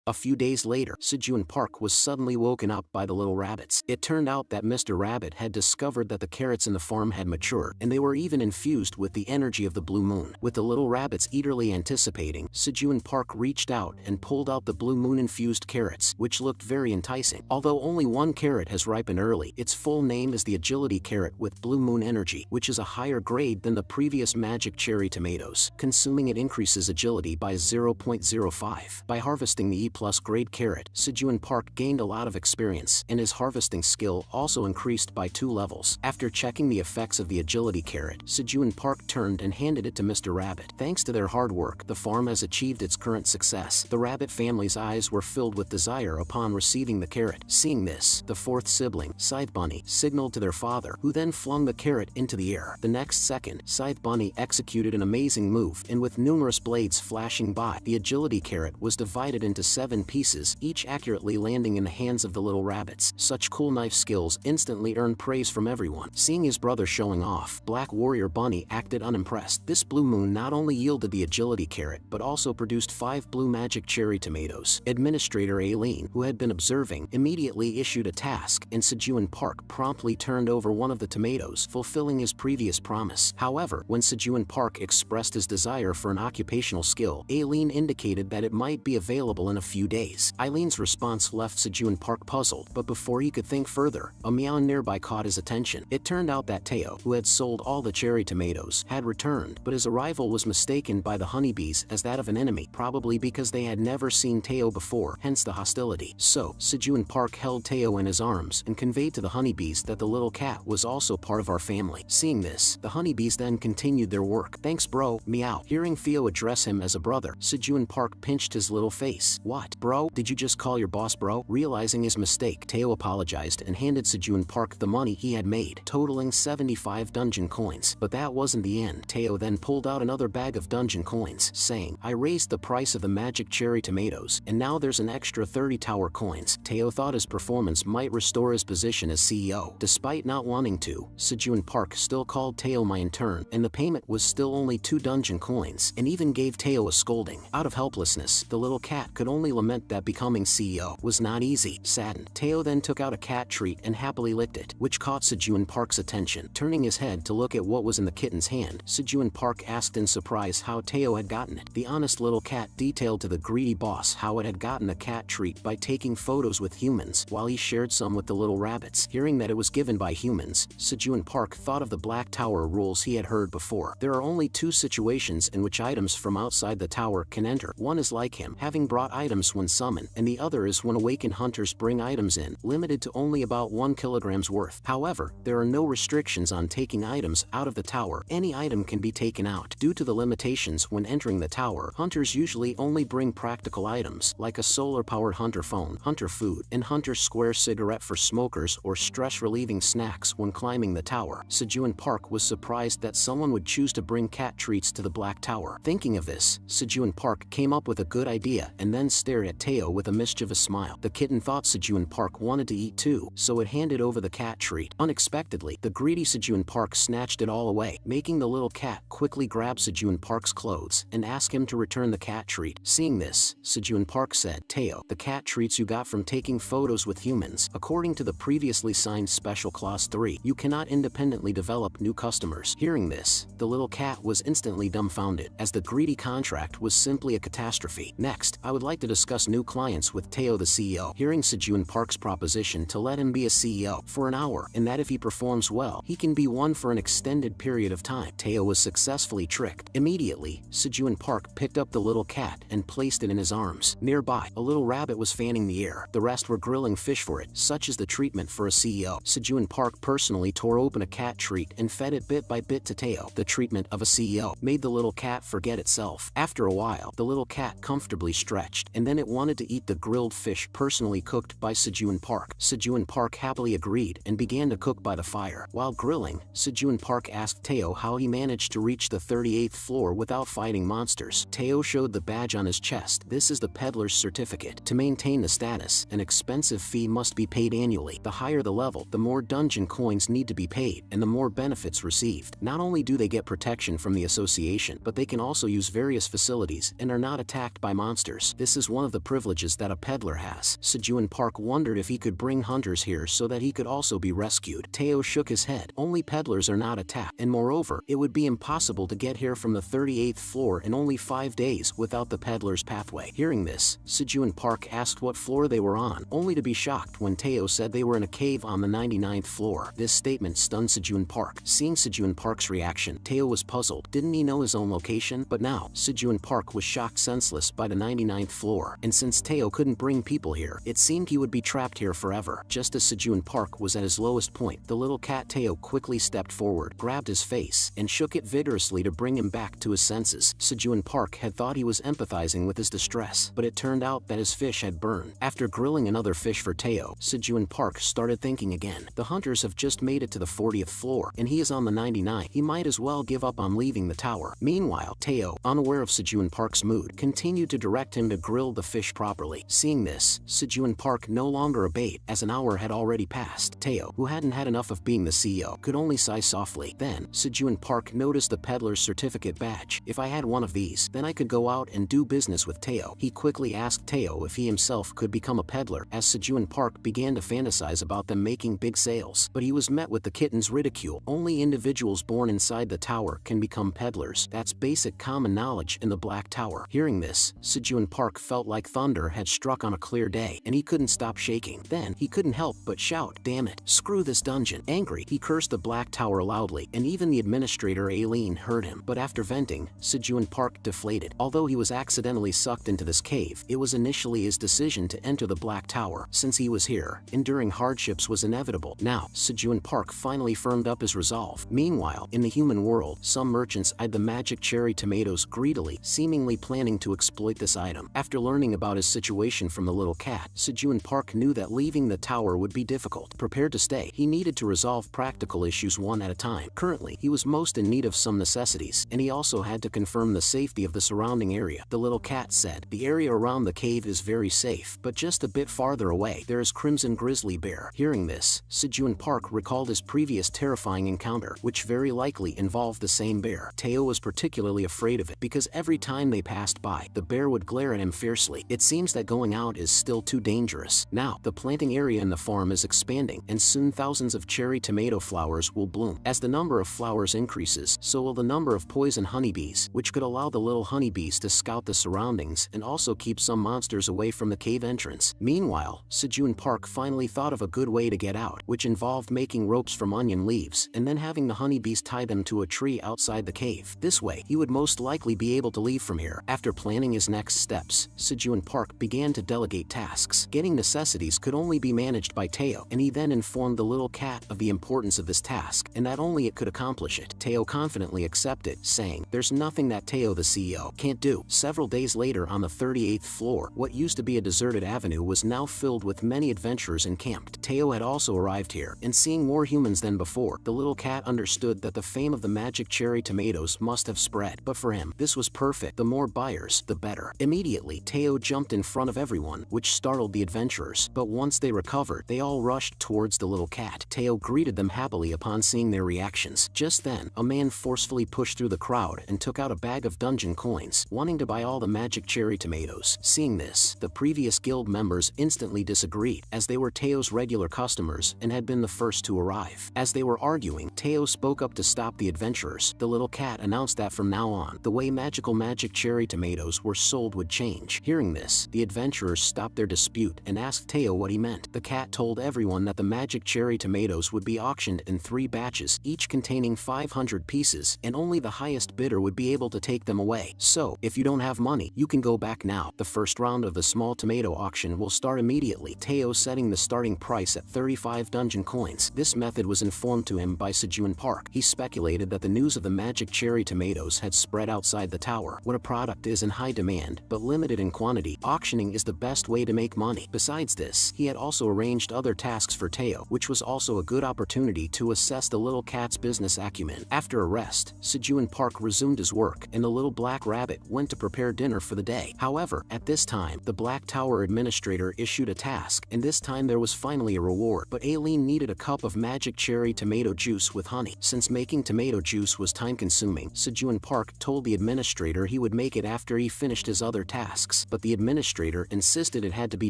A few days later, Sejun Park was suddenly woken up by the little rabbits. It turned out that Mr. Rabbit had discovered that the carrots in the farm had matured, and they were even infused with the energy of the blue moon. With the little rabbits eagerly anticipating, Sejun Park reached out and pulled out the blue moon-infused carrots, which looked very enticing. Although only one carrot has ripened early, its full name is the Agility Carrot with Blue Moon Energy, which is a higher grade than the previous Magic Cherry Tomatoes. Consuming it increases agility by 0.05. By harvesting the E+ grade carrot, Sejun Park gained a lot of experience, and his harvesting skill also increased by 2 levels. After checking the effects of the Agility Carrot, Sejun Park turned and handed it to Mr. Rabbit. Thanks to their hard work, the farm has achieved its current success. The rabbit family's eyes were filled with desire upon receiving the carrot. Seeing this, the fourth sibling, Scythe Bunny, signaled to their father, who then flung the carrot into the air. The next second, Scythe Bunny executed an amazing move, and with numerous blades flashing by, the Agility Carrot was divided into 7 pieces, each accurately landing in the hands of the little rabbits. Such cool knife skills instantly earned praise from everyone. Seeing his brother showing off, Black Warrior Bunny acted unimpressed. This blue moon not only yielded the Agility Carrot, but also produced 5 blue Magic Cherry Tomatoes. Administrator Aileen, who had been observing, immediately issued a task, and Sejun Park promptly turned over one of the tomatoes, fulfilling his previous promise. However, when Sejun Park expressed his desire for an occupational skill, Aileen indicated that it might be available in a few days. Eileen's response left Sejun Park puzzled, but before he could think further, a meow nearby caught his attention. It turned out that Teo, who had sold all the cherry tomatoes, had returned, but his arrival was mistaken by the honeybees as that of an enemy, probably because they had never seen Teo before, hence the hostility. So, Sejun Park held Teo in his arms and conveyed to the honeybees that the little cat was also part of our family. Seeing this, the honeybees then continued their work. Thanks bro, meow. Hearing Theo address him as a brother, Sejun Park pinched his little face. What, bro? Did you just call your boss bro? Realizing his mistake, Teo apologized and handed Sejun Park the money he had made, totaling 75 dungeon coins. But that wasn't the end. Teo then pulled out another bag of dungeon coins, saying, I raised the price of the Magic Cherry Tomatoes, and now there's an extra 30 tower coins. Teo thought his performance might restore his position as CEO. Despite not wanting to, Sejun Park still called Teo my intern, and the payment was still only 2 dungeon coins, and even gave Teo a scolding. Out of helplessness, the little cat could only lament that becoming CEO was not easy. Saddened, Teo then took out a cat treat and happily licked it, which caught Sejun Park's attention. Turning his head to look at what was in the kitten's hand, Sejun Park asked in surprise how Teo had gotten it. The honest little cat detailed to the greedy boss how it had gotten a cat treat by taking photos with humans, while he shared some with the little rabbits. Hearing that it was given by humans, Sejun Park thought of the Black Tower rules he had heard before. There are only 2 situations in which items from outside the tower can enter. One is like him, having brought items when summoned, and the other is when awakened hunters bring items in, limited to only about 1 kilogram's worth. However, there are no restrictions on taking items out of the tower. Any item can be taken out. Due to the limitations when entering the tower, hunters usually only bring practical items, like a solar-powered hunter phone, hunter food, and hunter square cigarette for smokers or stress-relieving snacks when climbing the tower. Sejun Park was surprised that someone would choose to bring cat treats to the Black Tower. Thinking of this, Sejun Park came up with a good idea and then stared at Teo with a mischievous smile. The kitten thought Sejun Park wanted to eat too, so it handed over the cat treat. Unexpectedly, the greedy Sejun Park snatched it all away, making the little cat quickly grab Sejun Park's clothes and ask him to return the cat treat. Seeing this, Sejun Park said, Teo, the cat treats you got from taking photos with humans. According to the previously signed Special Clause 3, you cannot independently develop new customers. Hearing this, the little cat was instantly dumbfounded, as the greedy contract was simply a catastrophe. Next, I would like to discuss new clients with Teo the CEO. Hearing Sejun Park's proposition to let him be a CEO for an hour, and that if he performs well, he can be one for an extended period of time, Teo was successfully tricked. Immediately, Sejun Park picked up the little cat and placed it in his arms. Nearby, a little rabbit was fanning the air. The rest were grilling fish for it. Such is the treatment for a CEO. Sejun Park personally tore open a cat treat and fed it bit by bit to Teo. The treatment of a CEO made the little cat forget itself. After a while, the little cat comfortably stretched, and then it wanted to eat the grilled fish personally cooked by Sejun Park. Sejun Park happily agreed and began to cook by the fire. While grilling, Sejun Park asked Teo how he managed to reach the 38th floor without fighting monsters. Teo showed the badge on his chest. This is the peddler's certificate. To maintain the status, an expensive fee must be paid annually. The higher the level, the more dungeon coins need to be paid, and the more benefits received. Not only do they get protection from the association, but they can also use various facilities and are not attacked by monsters. This is one of the privileges that a peddler has. Sejun Park wondered if he could bring hunters here so that he could also be rescued. Teo shook his head. Only peddlers are not attacked, and moreover, it would be impossible to get here from the 38th floor in only 5 days without the peddler's pathway. Hearing this, Sejun Park asked what floor they were on, only to be shocked when Teo said they were in a cave on the 99th floor. This statement stunned Sejun Park. Seeing Sejun Park's reaction, Teo was puzzled. Didn't he know his own location? But now, Sejun Park was shocked senseless by the 99th floor, and since Teo couldn't bring people here, it seemed he would be trapped here forever. Just as Sejun Park was at his lowest point, the little cat Teo quickly stepped forward, grabbed his face, and shook it vigorously to bring him back to his senses. Sejun Park had thought he was empathizing with his distress, but it turned out that his fish had burned. After grilling another fish for Teo, Sejun Park started thinking again. The hunters have just made it to the 40th floor, and he is on the 99th. He might as well give up on leaving the tower. Meanwhile, Teo, unaware of Sejun Park's mood, continued to direct him to grill the fish properly. Seeing this, Sejun Park no longer obeyed, as an hour had already passed. Teo, who hadn't had enough of being the CEO, could only sigh softly. Then, Sejun Park noticed the peddler's certificate badge. If I had one of these, then I could go out and do business with Teo. He quickly asked Teo if he himself could become a peddler, as Sejun Park began to fantasize about them making big sales. But he was met with the kitten's ridicule. Only individuals born inside the tower can become peddlers. That's basic common knowledge in the Black Tower. Hearing this, Sejun Park felt like thunder had struck on a clear day, and he couldn't stop shaking. Then, he couldn't help but shout, "Damn it, screw this dungeon." Angry, he cursed the Black Tower loudly, and even the administrator Aileen heard him. But after venting, Sejun Park deflated. Although he was accidentally sucked into this cave, it was initially his decision to enter the Black Tower. Since he was here, enduring hardships was inevitable. Now, Sejun Park finally firmed up his resolve. Meanwhile, in the human world, some merchants eyed the magic cherry tomatoes greedily, seemingly planning to exploit this item. After learning about his situation from the little cat, Sejun Park knew that leaving the tower would be difficult. Prepared to stay, he needed to resolve practical issues one at a time. Currently, he was most in need of some necessities, and he also had to confirm the safety of the surrounding area. The little cat said, "The area around the cave is very safe, but just a bit farther away, there is Crimson Grizzly Bear." Hearing this, Sejun Park recalled his previous terrifying encounter, which very likely involved the same bear. Teo was particularly afraid of it, because every time they passed by, the bear would glare at him fiercely. It seems that going out is still too dangerous. Now, the planting area in the farm is expanding, and soon thousands of cherry tomato flowers will bloom. As the number of flowers increases, so will the number of poison honeybees, which could allow the little honeybees to scout the surroundings and also keep some monsters away from the cave entrance. Meanwhile, Sejun Park finally thought of a good way to get out, which involved making ropes from onion leaves and then having the honeybees tie them to a tree outside the cave. This way, he would most likely be able to leave from here. After planning his next steps, Sejun Park began to delegate tasks. Getting necessities could only be managed by Teo, and he then informed the little cat of the importance of this task, and that only it could accomplish it. Teo confidently accepted, saying, "There's nothing that Teo the CEO can't do." Several days later on the 38th floor, what used to be a deserted avenue was now filled with many adventurers encamped. Teo had also arrived here, and seeing more humans than before, the little cat understood that the fame of the magic cherry tomatoes must have spread. But for him, this was perfect. The more buyers, the better. Immediately, Teo jumped in front of everyone, which startled the adventurers. But once they recovered, they all rushed towards the little cat. Teo greeted them happily upon seeing their reactions. Just then, a man forcefully pushed through the crowd and took out a bag of dungeon coins, wanting to buy all the magic cherry tomatoes. Seeing this, the previous guild members instantly disagreed, as they were Teo's regular customers and had been the first to arrive. As they were arguing, Teo spoke up to stop the adventurers. The little cat announced that from now on, the way magic cherry tomatoes were sold would change. Hearing this, the adventurers stopped their dispute and asked Teo what he meant. The cat told everyone that the magic cherry tomatoes would be auctioned in 3 batches, each containing 500 pieces, and only the highest bidder would be able to take them away. So, if you don't have money, you can go back now. The first round of the small tomato auction will start immediately. Teo setting the starting price at 35 dungeon coins. This method was informed to him by Sejun Park. He speculated that the news of the magic cherry tomatoes had spread outside the tower. When a product is in high demand, but limited in quantity, auctioning is the best way to make money. Besides this, he had also arranged other tasks for Teo, which was also a good opportunity to assess the little cat's business acumen. After a rest, Sejun Park resumed his work, and the little black rabbit went to prepare dinner for the day. However, at this time, the Black Tower administrator issued a task, and this time there was finally a reward. But Aileen needed a cup of magic cherry tomato juice with honey. Since making tomato juice was time-consuming, Sejun Park told the administrator he would make it after he finished his other tasks. minutes, but the administrator insisted it had to be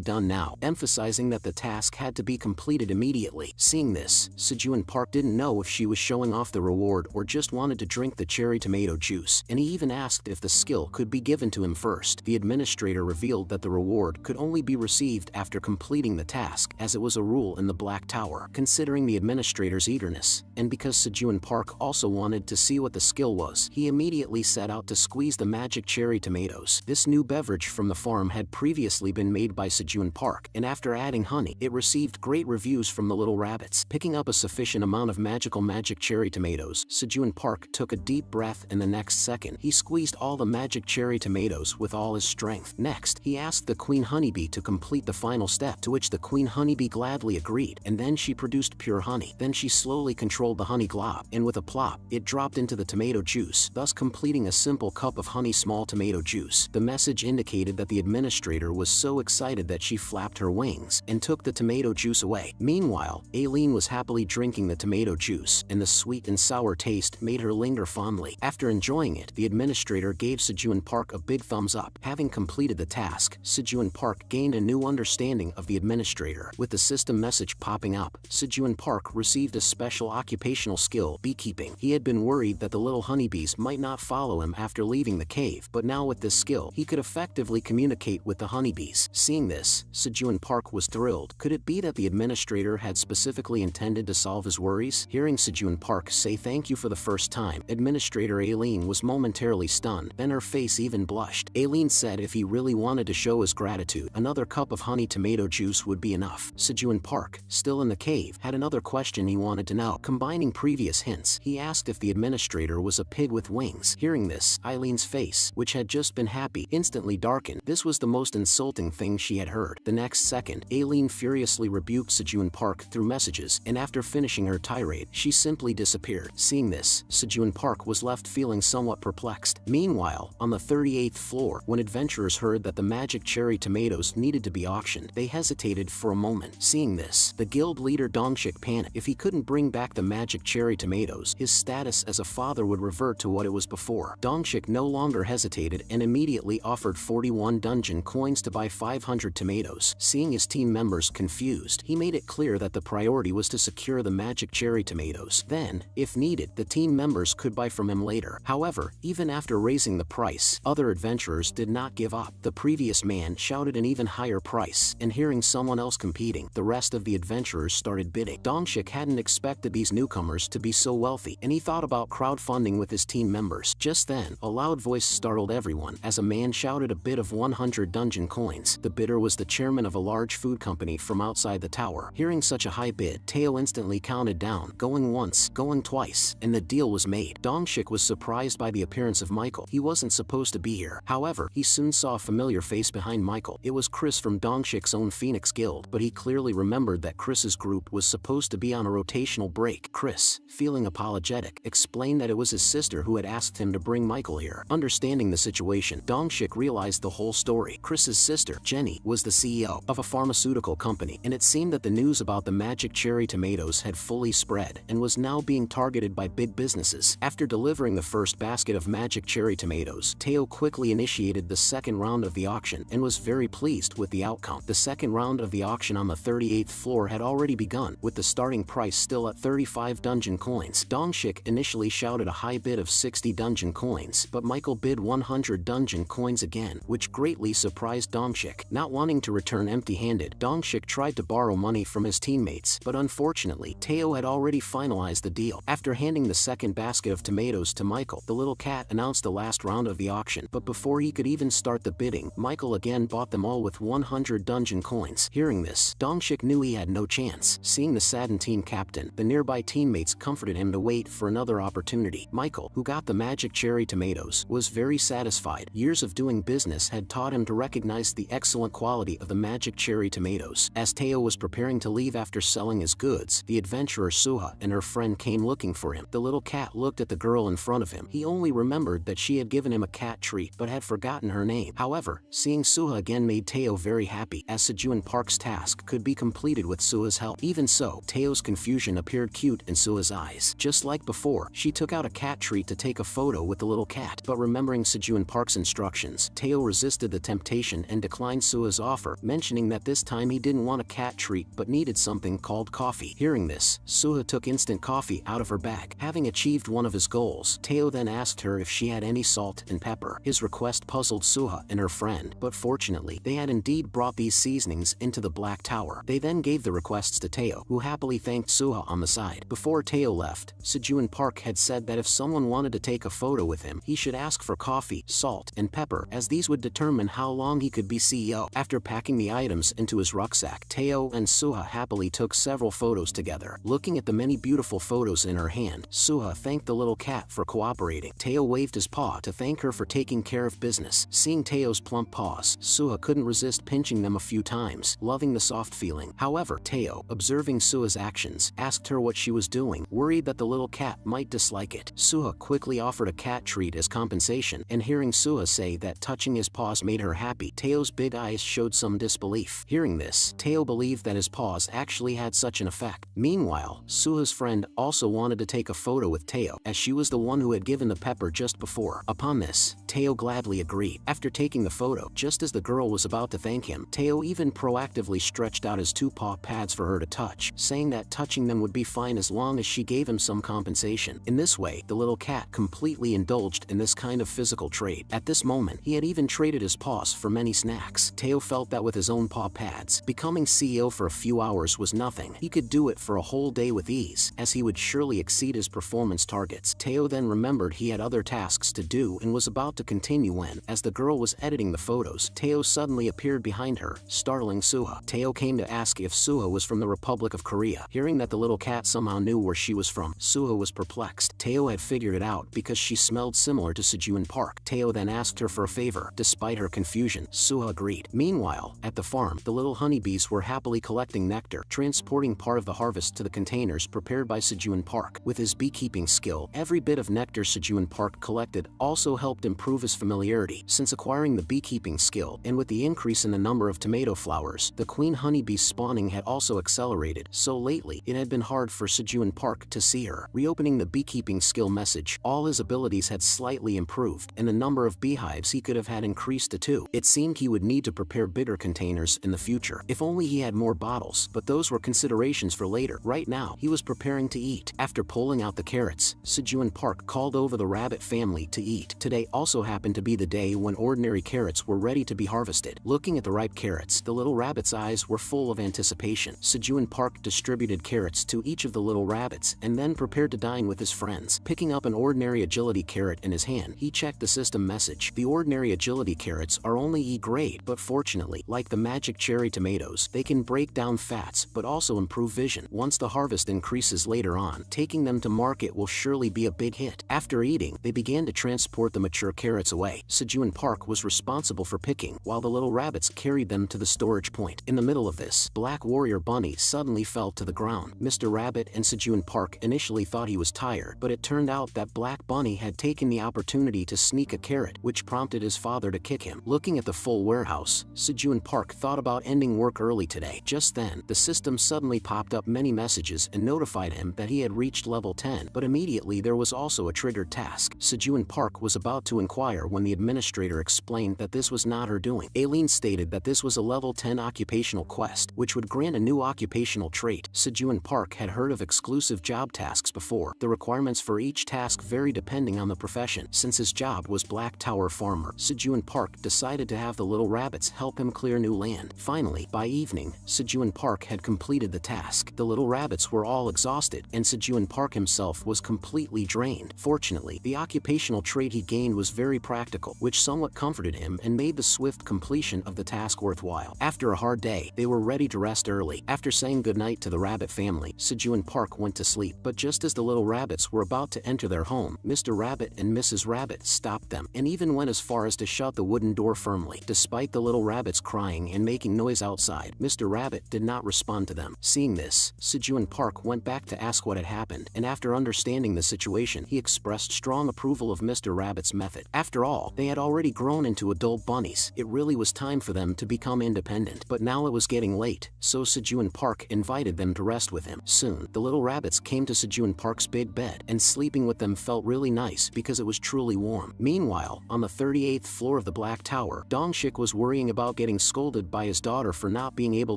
done now, emphasizing that the task had to be completed immediately. Seeing this, Sejun Park didn't know if she was showing off the reward or just wanted to drink the cherry tomato juice, and he even asked if the skill could be given to him first. The administrator revealed that the reward could only be received after completing the task, as it was a rule in the Black Tower. Considering the administrator's eagerness, and because Sejun Park also wanted to see what the skill was, he immediately set out to squeeze the magic cherry tomatoes. This new beverage from the farm had previously been made by Sejun Park, and after adding honey, it received great reviews from the little rabbits. Picking up a sufficient amount of magic cherry tomatoes, Sejun Park took a deep breath, and the next second, he squeezed all the magic cherry tomatoes with all his strength. Next, he asked the queen honeybee to complete the final step, to which the queen honeybee gladly agreed, and then she produced pure honey. Then she slowly controlled the honey glob, and with a plop, it dropped into the tomato juice, thus completing a simple cup of honey small tomato juice. The message indicated that the administrator was so excited that she flapped her wings and took the tomato juice away. Meanwhile, Aileen was happily drinking the tomato juice, and the sweet and sour taste made her linger fondly. After enjoying it, the administrator gave Sejun Park a big thumbs up. Having completed the task, Sejun Park gained a new understanding of the administrator. With the system message popping up, Sejun Park received a special occupational skill, beekeeping. He had been worried that the little honeybees might not follow him after leaving the cave, but now with this skill, he could effectively communicate with the honeybees. Seeing this, Sejun Park was thrilled. Could it be that the administrator had specifically intended to solve his worries? Hearing Sejun Park say thank you for the first time, Administrator Aileen was momentarily stunned, then her face even blushed. Aileen said if he really wanted to show his gratitude, another cup of honey tomato juice would be enough. Sejun Park, still in the cave, had another question he wanted to know. Combining previous hints, he asked if the administrator was a pig with wings. Hearing this, Aileen's face, which had just been happy, instantly darkened. This was the most insulting thing she had heard. The next second, Aileen furiously rebuked Sejun Park through messages, and after finishing her tirade, she simply disappeared. Seeing this, Sejun Park was left feeling somewhat perplexed. Meanwhile, on the 38th floor, when adventurers heard that the magic cherry tomatoes needed to be auctioned, they hesitated for a moment. Seeing this, the guild leader Dongshik panicked. If he couldn't bring back the magic cherry tomatoes, his status as a father would revert to what it was before. Dongshik no longer hesitated and immediately offered 41 dungeon coins to buy 500 tomatoes. Seeing his team members confused, he made it clear that the priority was to secure the magic cherry tomatoes. Then, if needed, the team members could buy from him later. However, even after raising the price, other adventurers did not give up. The previous man shouted an even higher price, and hearing someone else competing, the rest of the adventurers started bidding. Dongshik hadn't expected these newcomers to be so wealthy, and he thought about crowdfunding with his team members. Just then, a loud voice startled everyone as a man shouted a bid of 100 dungeon coins. The bidder was the chairman of a large food company from outside the tower. Hearing such a high bid, Teo instantly counted down, going once, going twice, and the deal was made. Dongshik was surprised by the appearance of Michael. He wasn't supposed to be here. However, he soon saw a familiar face behind Michael. It was Chris from Dongshik's own Phoenix Guild, but he clearly remembered that Chris's group was supposed to be on a rotational break. Chris, feeling apologetic, explained that it was his sister who had asked him to bring Michael here. Understanding the situation, Dongshik realized the whole story. Chris's sister, Jenny, was the CEO of a pharmaceutical company, and it seemed that the news about the magic cherry tomatoes had fully spread and was now being targeted by big businesses. After delivering the first basket of magic cherry tomatoes, Teo quickly initiated the second round of the auction and was very pleased with the outcome. The second round of the auction on the 38th floor had already begun, with the starting price still at 35 dungeon coins. Dongshik initially shouted a high bid of 60 dungeon coins, but Michael bid 100 dungeon coins again, which greatly surprised Dongshik. Not wanting to return empty-handed, Dongshik tried to borrow money from his teammates, but unfortunately, Teo had already finalized the deal. After handing the second basket of tomatoes to Michael, the little cat announced the last round of the auction, but before he could even start the bidding, Michael again bought them all with 100 dungeon coins. Hearing this, Dongshik knew he had no chance. Seeing the saddened team captain, the nearby teammates comforted him to wait for another opportunity. Michael, who got the magic cherry tomatoes, was very satisfied. Years of doing business had taught him to recognize the excellent quality of the magic cherry tomatoes. As Teo was preparing to leave after selling his goods, the adventurer Suha and her friend came looking for him. The little cat looked at the girl in front of him. He only remembered that she had given him a cat treat but had forgotten her name. However, seeing Suha again made Teo very happy, as Sejun Park's task could be completed with Suha's help. Even so, Teo's confusion appeared cute in Suha's eyes. Just like before, she took out a cat treat to take a photo with the little cat, but remembering Sejun Park's instructions, Teo resolved resisted the temptation and declined Suha's offer, mentioning that this time he didn't want a cat treat but needed something called coffee. Hearing this, Suha took instant coffee out of her bag. Having achieved one of his goals, Teo then asked her if she had any salt and pepper. His request puzzled Suha and her friend, but fortunately, they had indeed brought these seasonings into the Black Tower. They then gave the requests to Teo, who happily thanked Suha on the side. Before Teo left, Sejun Park had said that if someone wanted to take a photo with him, he should ask for coffee, salt, and pepper, as these would determine how long he could be CEO. After packing the items into his rucksack, Teo and Suha happily took several photos together. Looking at the many beautiful photos in her hand, Suha thanked the little cat for cooperating. Teo waved his paw to thank her for taking care of business. Seeing Teo's plump paws, Suha couldn't resist pinching them a few times, loving the soft feeling. However, Teo, observing Suha's actions, asked her what she was doing, worried that the little cat might dislike it. Suha quickly offered a cat treat as compensation, and hearing Suha say that touching his paws made her happy, Teo's big eyes showed some disbelief. Hearing this, Teo believed that his paws actually had such an effect. Meanwhile, Suha's friend also wanted to take a photo with Teo, as she was the one who had given the pepper just before. Upon this, Teo gladly agreed. After taking the photo, just as the girl was about to thank him, Teo even proactively stretched out his two paw pads for her to touch, saying that touching them would be fine as long as she gave him some compensation. In this way, the little cat completely indulged in this kind of physical trade. At this moment, he had even traded his paws for many snacks. Teo felt that with his own paw pads, becoming CEO for a few hours was nothing. He could do it for a whole day with ease, as he would surely exceed his performance targets. Teo then remembered he had other tasks to do and was about to continue when, as the girl was editing the photos, Teo suddenly appeared behind her, startling Suha. Teo came to ask if Suha was from the Republic of Korea. Hearing that the little cat somehow knew where she was from, Suha was perplexed. Teo had figured it out because she smelled similar to Sejun Park. Teo then asked her for a favor. Despite her confusion, Suha agreed. Meanwhile, at the farm, the little honeybees were happily collecting nectar, transporting part of the harvest to the containers prepared by Sejun Park. With his beekeeping skill, every bit of nectar Sejun Park collected also helped improve his familiarity. Since acquiring the beekeeping skill, and with the increase in the number of tomato flowers, the queen honeybee spawning had also accelerated, so lately, it had been hard for Sejun Park to see her. Reopening the beekeeping skill message, all his abilities had slightly improved, and the number of beehives he could have had increased to 2. It seemed he would need to prepare bigger containers in the future. If only he had more bottles, but those were considerations for later. Right now, he was preparing to eat. After pulling out the carrots, Sejun Park called over the rabbit family to eat. Today also happened to be the day when ordinary carrots were ready to be harvested. Looking at the ripe carrots, the little rabbit's eyes were full of anticipation. Sejun Park distributed carrots to each of the little rabbits and then prepared to dine with his friends. Picking up an ordinary agility carrot in his hand, he checked the system message. The ordinary agility carrots are only E grade, but fortunately, like the magic cherry tomatoes, they can break down fats but also improve vision. Once the harvest increases later on, taking them to market will surely be a big hit. After eating, they began to transport the mature carrots away. Sejun Park was responsible for picking, while the little rabbits carried them to the storage point. In the middle of this, Black Warrior Bunny suddenly fell to the ground. Mr. Rabbit and Sejun Park initially thought he was tired, but it turned out that Black Bunny had taken the opportunity to sneak a carrot, which prompted his father to kick him. Looking at the full warehouse, Sejun Park thought about ending work early today. Just then, the system suddenly popped up many messages and notified him that he had reached level 10, but immediately there was also a triggered task. Sejun Park was about to inquire when the administrator explained that this was not her doing. Aileen stated that this was a level 10 occupational quest, which would grant a new occupational trait. Sejun Park had heard of exclusive job tasks before. The requirements for each task vary depending on the profession. Since his job was Black Tower Farmer, Sejun Park decided to have the little rabbits help him clear new land. Finally, by evening, Sejun Park had completed the task. The little rabbits were all exhausted, and Sejun Park himself was completely drained. Fortunately, the occupational trait he gained was very practical, which somewhat comforted him and made the swift completion of the task worthwhile. After a hard day, they were ready to rest early. After saying goodnight to the rabbit family, Sejun Park went to sleep, but just as the little rabbits were about to enter their home, Mr. Rabbit and Mrs. Rabbit stopped them, and even went as far as to shut the wooden door firmly. Despite the little rabbits crying and making noise outside, Mr. Rabbit did not respond to them. Seeing this, Sejun Park went back to ask what had happened, and after understanding the situation, he expressed strong approval of Mr. Rabbit's method. After all, they had already grown into adult bunnies. It really was time for them to become independent. But now it was getting late, so Sejun Park invited them to rest with him. Soon, the little rabbits came to Sejun Park's big bed, and sleeping with them felt really nice because it was truly warm. Meanwhile, on the 38th floor of the the Black Tower, Dongshik was worrying about getting scolded by his daughter for not being able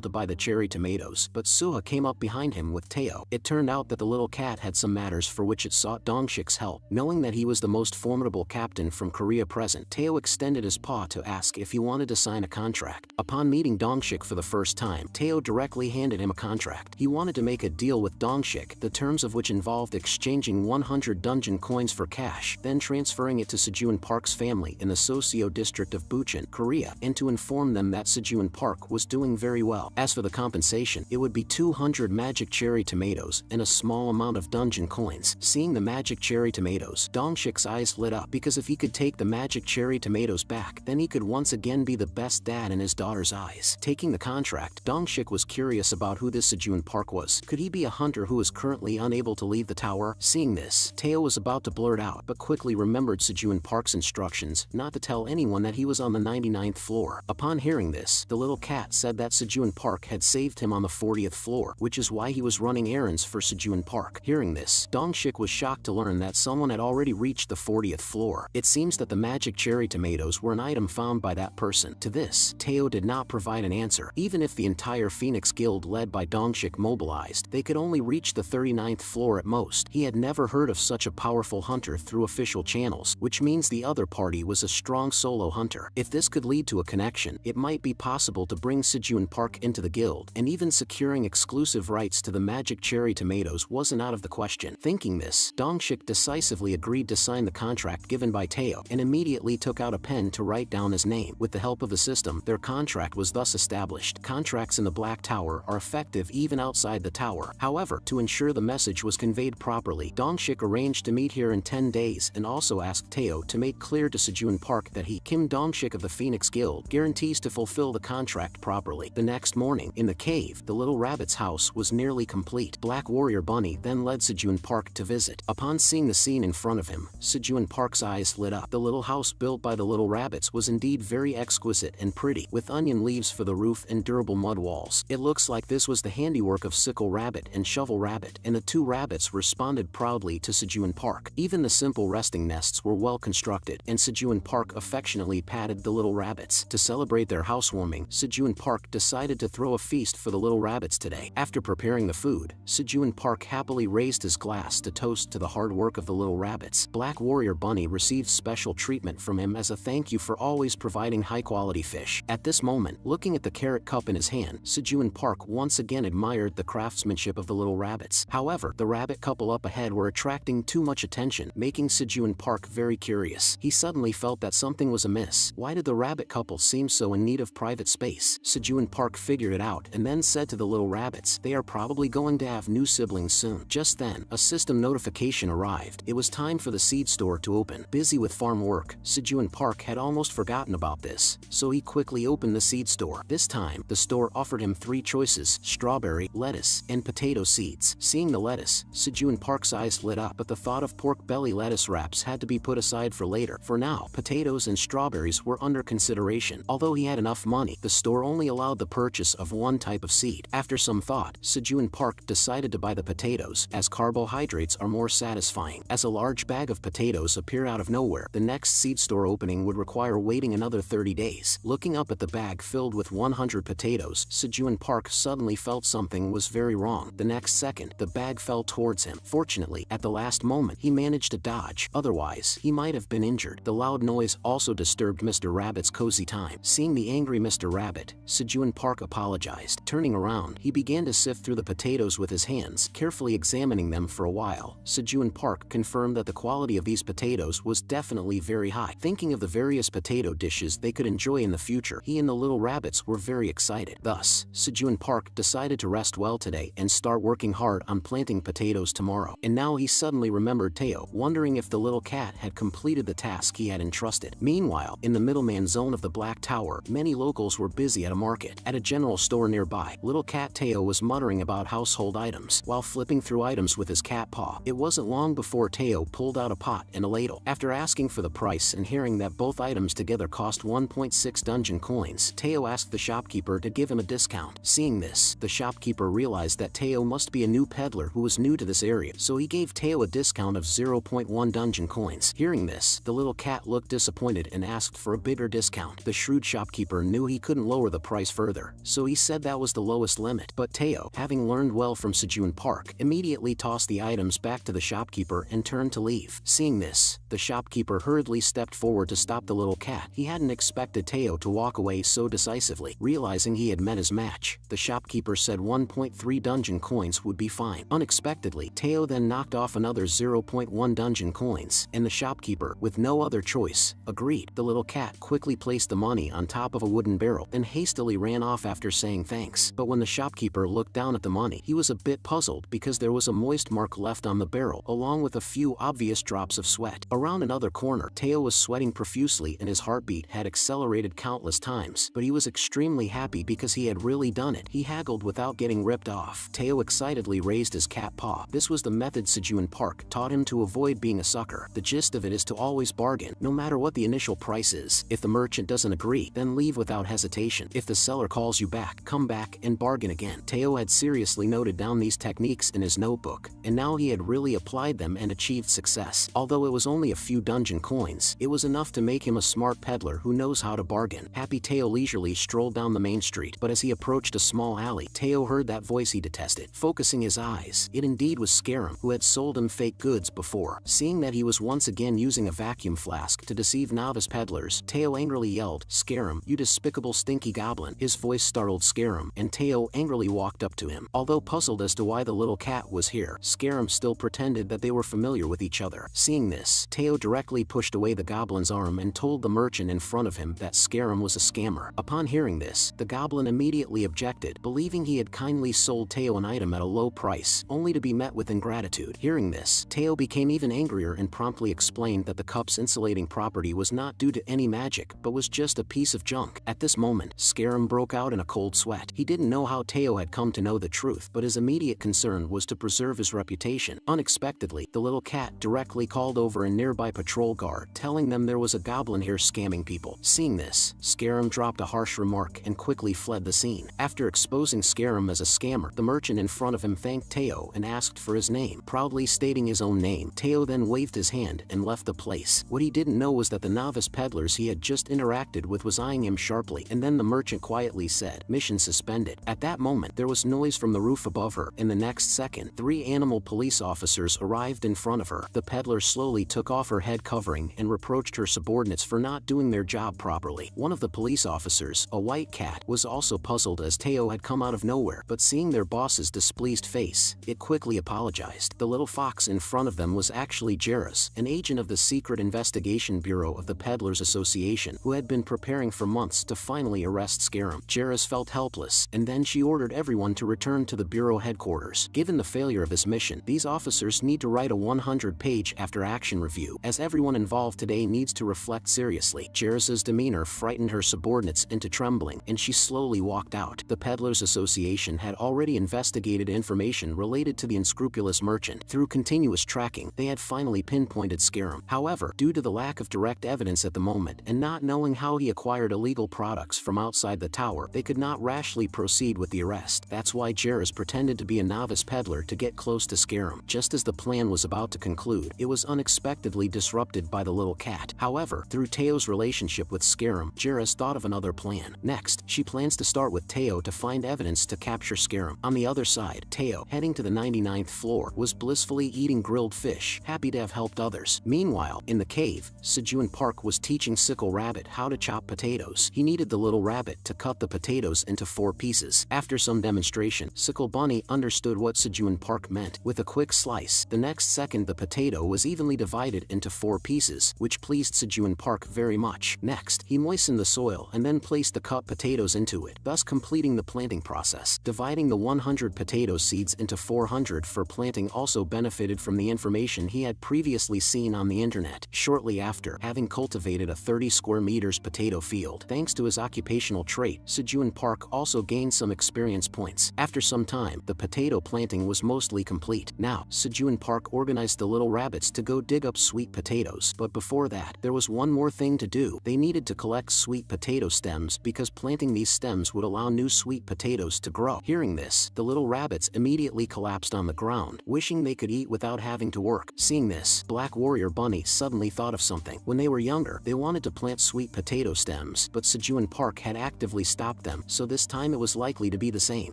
to buy the cherry tomatoes, but Suha came up behind him with Teo. It turned out that the little cat had some matters for which it sought Dongshik's help. Knowing that he was the most formidable captain from Korea present, Teo extended his paw to ask if he wanted to sign a contract. Upon meeting Dongshik for the first time, Teo directly handed him a contract. He wanted to make a deal with Dongshik, the terms of which involved exchanging 100 dungeon coins for cash, then transferring it to Sejun Park's family in the socio-district of Bucheon, Korea, and to inform them that Sejun Park was doing very well. As for the compensation, it would be 200 magic cherry tomatoes and a small amount of dungeon coins. Seeing the magic cherry tomatoes, Dongshik's eyes lit up, because if he could take the magic cherry tomatoes back, then he could once again be the best dad in his daughter's eyes. Taking the contract, Dongshik was curious about who this Sejun Park was. Could he be a hunter who is currently unable to leave the tower? Seeing this, Teo was about to blurt out, but quickly remembered Sejun Park's instructions not to tell anyone that he was on the 99th floor. Upon hearing this, the little cat said that Sejun Park had saved him on the 40th floor, which is why he was running errands for Sejun Park. Hearing this, Dongshik was shocked to learn that someone had already reached the 40th floor. It seems that the magic cherry tomatoes were an item found by that person. To this, Teo did not provide an answer. Even if the entire Phoenix Guild led by Dongshik mobilized, they could only reach the 39th floor at most. He had never heard of such a powerful hunter through official channels, which means the other party was a strong solo hunter. If this could lead to a connection, it might be possible to bring Sejun Park into the guild, and even securing exclusive rights to the magic cherry tomatoes wasn't out of the question. Thinking this, Dongshik decisively agreed to sign the contract given by Teo, and immediately took out a pen to write down his name. With the help of the system, their contract was thus established. Contracts in the Black Tower are effective even outside the tower. However, to ensure the message was conveyed properly, Dongshik arranged to meet here in 10 days and also asked Teo to make clear to Sejun Park that he, Kim Dongshik of the Phoenix Guild, guarantees to fulfill the contract properly. The next morning, in the cave, the little rabbit's house was nearly complete. Black Warrior Bunny then led Sejun Park to visit. Upon seeing the scene in front of him, Sejun Park's eyes lit up. The little house built by the little rabbits was indeed very exquisite and pretty, with onion leaves for the roof and durable mud walls. It looks like this was the handiwork of Sickle Rabbit and Shovel Rabbit, and the two rabbits responded proudly to Sejun Park. Even the simple resting nests were well constructed, and Sejun Park affectionately patted the little rabbits. To celebrate their housewarming, Sejun Park decided to throw a feast for the little rabbits today. After preparing the food, Sejun Park happily raised his glass to toast to the hard work of the little rabbits. Black Warrior Bunny received special treatment from him as a thank you for always providing high-quality fish. At this moment, looking at the carrot cup in his hand, Sejun Park once again admired the craftsmanship of the little rabbits. However, the rabbit couple up ahead were attracting too much attention, making Sejun Park very curious. He suddenly felt that something was amiss. Why did the rabbit couple seem so in need of private space? Sejun Park figured it out and then said to the little rabbits, they are probably going to have new siblings soon. Just then, a system notification arrived. It was time for the seed store to open. Busy with farm work, Sejun Park had almost forgotten about this, so he quickly opened the seed store. This time, the store offered him 3 choices: strawberry, lettuce, and potato seeds. Seeing the lettuce, Sejun Park's eyes lit up, but the thought of pork belly lettuce wraps had to be put aside for later. For now, potatoes and strawberries were under consideration. Although he had enough money, the store only allowed the purchase of one type of seed. After some thought, Sejun Park decided to buy the potatoes, as carbohydrates are more satisfying. As a large bag of potatoes appeared out of nowhere, the next seed store opening would require waiting another 30 days. Looking up at the bag filled with 100 potatoes, Sejun Park suddenly felt something was very wrong. The next second, the bag fell towards him. Fortunately, at the last moment, he managed to dodge. Otherwise, he might have been injured. The loud noise also disturbed Mr. Rabbit's cozy time. Seeing the angry Mr. Rabbit, Sejun Park apologized. Turning around, he began to sift through the potatoes with his hands, carefully examining them for a while. Sejun Park confirmed that the quality of these potatoes was definitely very high. Thinking of the various potato dishes they could enjoy in the future, he and the little rabbits were very excited. Thus, Sejun Park decided to rest well today and start working hard on planting potatoes tomorrow. And now he suddenly remembered Teo, wondering if the little cat had completed the task he had entrusted. Meanwhile, in the middleman zone of the Black Tower, many locals were busy at a market. At a general store nearby, little cat Teo was muttering about household items while flipping through items with his cat paw. It wasn't long before Teo pulled out a pot and a ladle. After asking for the price and hearing that both items together cost 1.6 dungeon coins, Teo asked the shopkeeper to give him a discount. Seeing this, the shopkeeper realized that Teo must be a new peddler who was new to this area, so he gave Teo a discount of 0.1 dungeon coins. Hearing this, the little cat looked disappointed and asked for a bigger discount. The shrewd shopkeeper knew he couldn't lower the price further, so he said that was the lowest limit. But Teo, having learned well from Sejun Park, immediately tossed the items back to the shopkeeper and turned to leave. Seeing this, the shopkeeper hurriedly stepped forward to stop the little cat. He hadn't expected Teo to walk away so decisively. Realizing he had met his match, the shopkeeper said 1.3 dungeon coins would be fine. Unexpectedly, Teo then knocked off another 0.1 dungeon coins, and the shopkeeper, with no other choice, agreed. The little cat quickly placed the money on top of a wooden barrel and hastily ran off after saying thanks. But when the shopkeeper looked down at the money, he was a bit puzzled because there was a moist mark left on the barrel along with a few obvious drops of sweat. Around another corner, Teo was sweating profusely and his heartbeat had accelerated countless times, but he was extremely happy because he had really done it. He haggled without getting ripped off. Teo excitedly raised his cat paw. This was the method Sejun Park taught him to avoid being a sucker. The gist of it is to always bargain, no matter what the initial price is. If the merchant doesn't agree, then leave without hesitation. If the seller calls you back, come back and bargain again. Teo had seriously noted down these techniques in his notebook, and now he had really applied them and achieved success. Although it was only a few dungeon coins, it was enough to make him a smart peddler who knows how to bargain. Happy Teo leisurely strolled down the main street, but as he approached a small alley, Teo heard that voice he detested. Focusing his eyes, it indeed was Scarum, who had sold him fake goods before. Seeing that he was once again using a vacuum flask to deceive novice peddlers, Teo angrily yelled, "Scarum, you despicable stinky goblin." His voice startled Scarum, and Teo angrily walked up to him. Although puzzled as to why the little cat was here, Scarum still pretended that they were familiar with each other. Seeing this, Teo directly pushed away the goblin's arm and told the merchant in front of him that Scarum was a scammer. Upon hearing this, the goblin immediately objected, believing he had kindly sold Teo an item at a low price, only to be met with ingratitude. Hearing this, Teo became even angrier and promptly explained that the cup's insulating property was not due to any magic, but was just a piece of junk. At this moment, Scarum broke out in a cold sweat. He didn't know how Teo had come to know the truth, but his immediate concern was to preserve his reputation. Unexpectedly, the little cat directly called over a nearby patrol guard, telling them there was a goblin here scamming people. Seeing this, Scarum dropped a harsh remark and quickly fled the scene. After exposing Scarum as a scammer, the merchant in front of him thanked Teo and asked for his name. Proudly stating his own name, Teo then waved his hand and left the place. What he didn't know was that the novice peddlers he had just interacted with was eyeing him sharply, and then the merchant quietly said, "Mission suspended." At that moment, there was noise from the roof above her. In the next second, 3 animal police officers arrived in front of her. The peddler slowly took off her head covering and reproached her subordinates for not doing their job properly. One of the police officers, a white cat, was also puzzled as Teo had come out of nowhere, but seeing their boss's displeased face, it quickly apologized. The little fox in front of them was actually Jairus, an agent of the Secret Investigation Bureau of the Peddlers Association, who had been preparing for months to finally arrest Scarum. Jairus felt helpless, and then she ordered everyone to return to the Bureau headquarters. Given the failure of this mission, these officers need to write a 100-page after-action review, as everyone involved today needs to reflect seriously. Jairus's demeanor frightened her subordinates into trembling, and she slowly walked out. The Peddlers Association had already investigated information related to the unscrupulous merchant. Through continuous tracking, they had finally pinpointed Scarum. However, due to the lack of direct evidence at the moment, and not knowing how he acquired illegal products from outside the tower, they could not rashly proceed with the arrest. That's why Jairus pretended to be a novice peddler to get close to Scarum. Just as the plan was about to conclude, it was unexpectedly disrupted by the little cat. However, through Teo's relationship with Scarum, Jairus thought of another plan. Next, she plans to start with Teo to find evidence to capture Scarum. On the other side, Teo, heading to the 99th floor, was blissfully eating grilled fish, happy to have helped others. Meanwhile, in the cave, Sejun Park was teaching Sickle Rabbit how to chop potatoes. He needed the little rabbit to cut the potatoes into 4 pieces. After some demonstration, Sickle Bunny understood what Sejun Park meant. With a quick slice, the next second the potato was evenly divided into 4 pieces, which pleased Sejun Park very much. Next, he moistened the soil and then placed the cut potatoes into it, thus completing the planting process. Dividing the 100 potato seeds into 400 for planting also benefited from the information he had previously seen on the internet. Shortly after, having cultivated a 30 square meters potato field, thanks to his occupational trait, Sejun Park also gained some experience points. After some time, the potato planting was mostly complete. Now, Sejun Park organized the little rabbits to go dig up sweet potatoes, but before that, there was one more thing to do. They needed to collect sweet potato stems because planting these stems would allow new sweet potatoes to grow. Hearing this, the little rabbits immediately collapsed on the ground, wishing they could eat without having to work. Seeing this, Black Warrior Bunny suddenly thought of something. When they were younger, founder. They wanted to plant sweet potato stems, but Sejun Park had actively stopped them, so this time it was likely to be the same.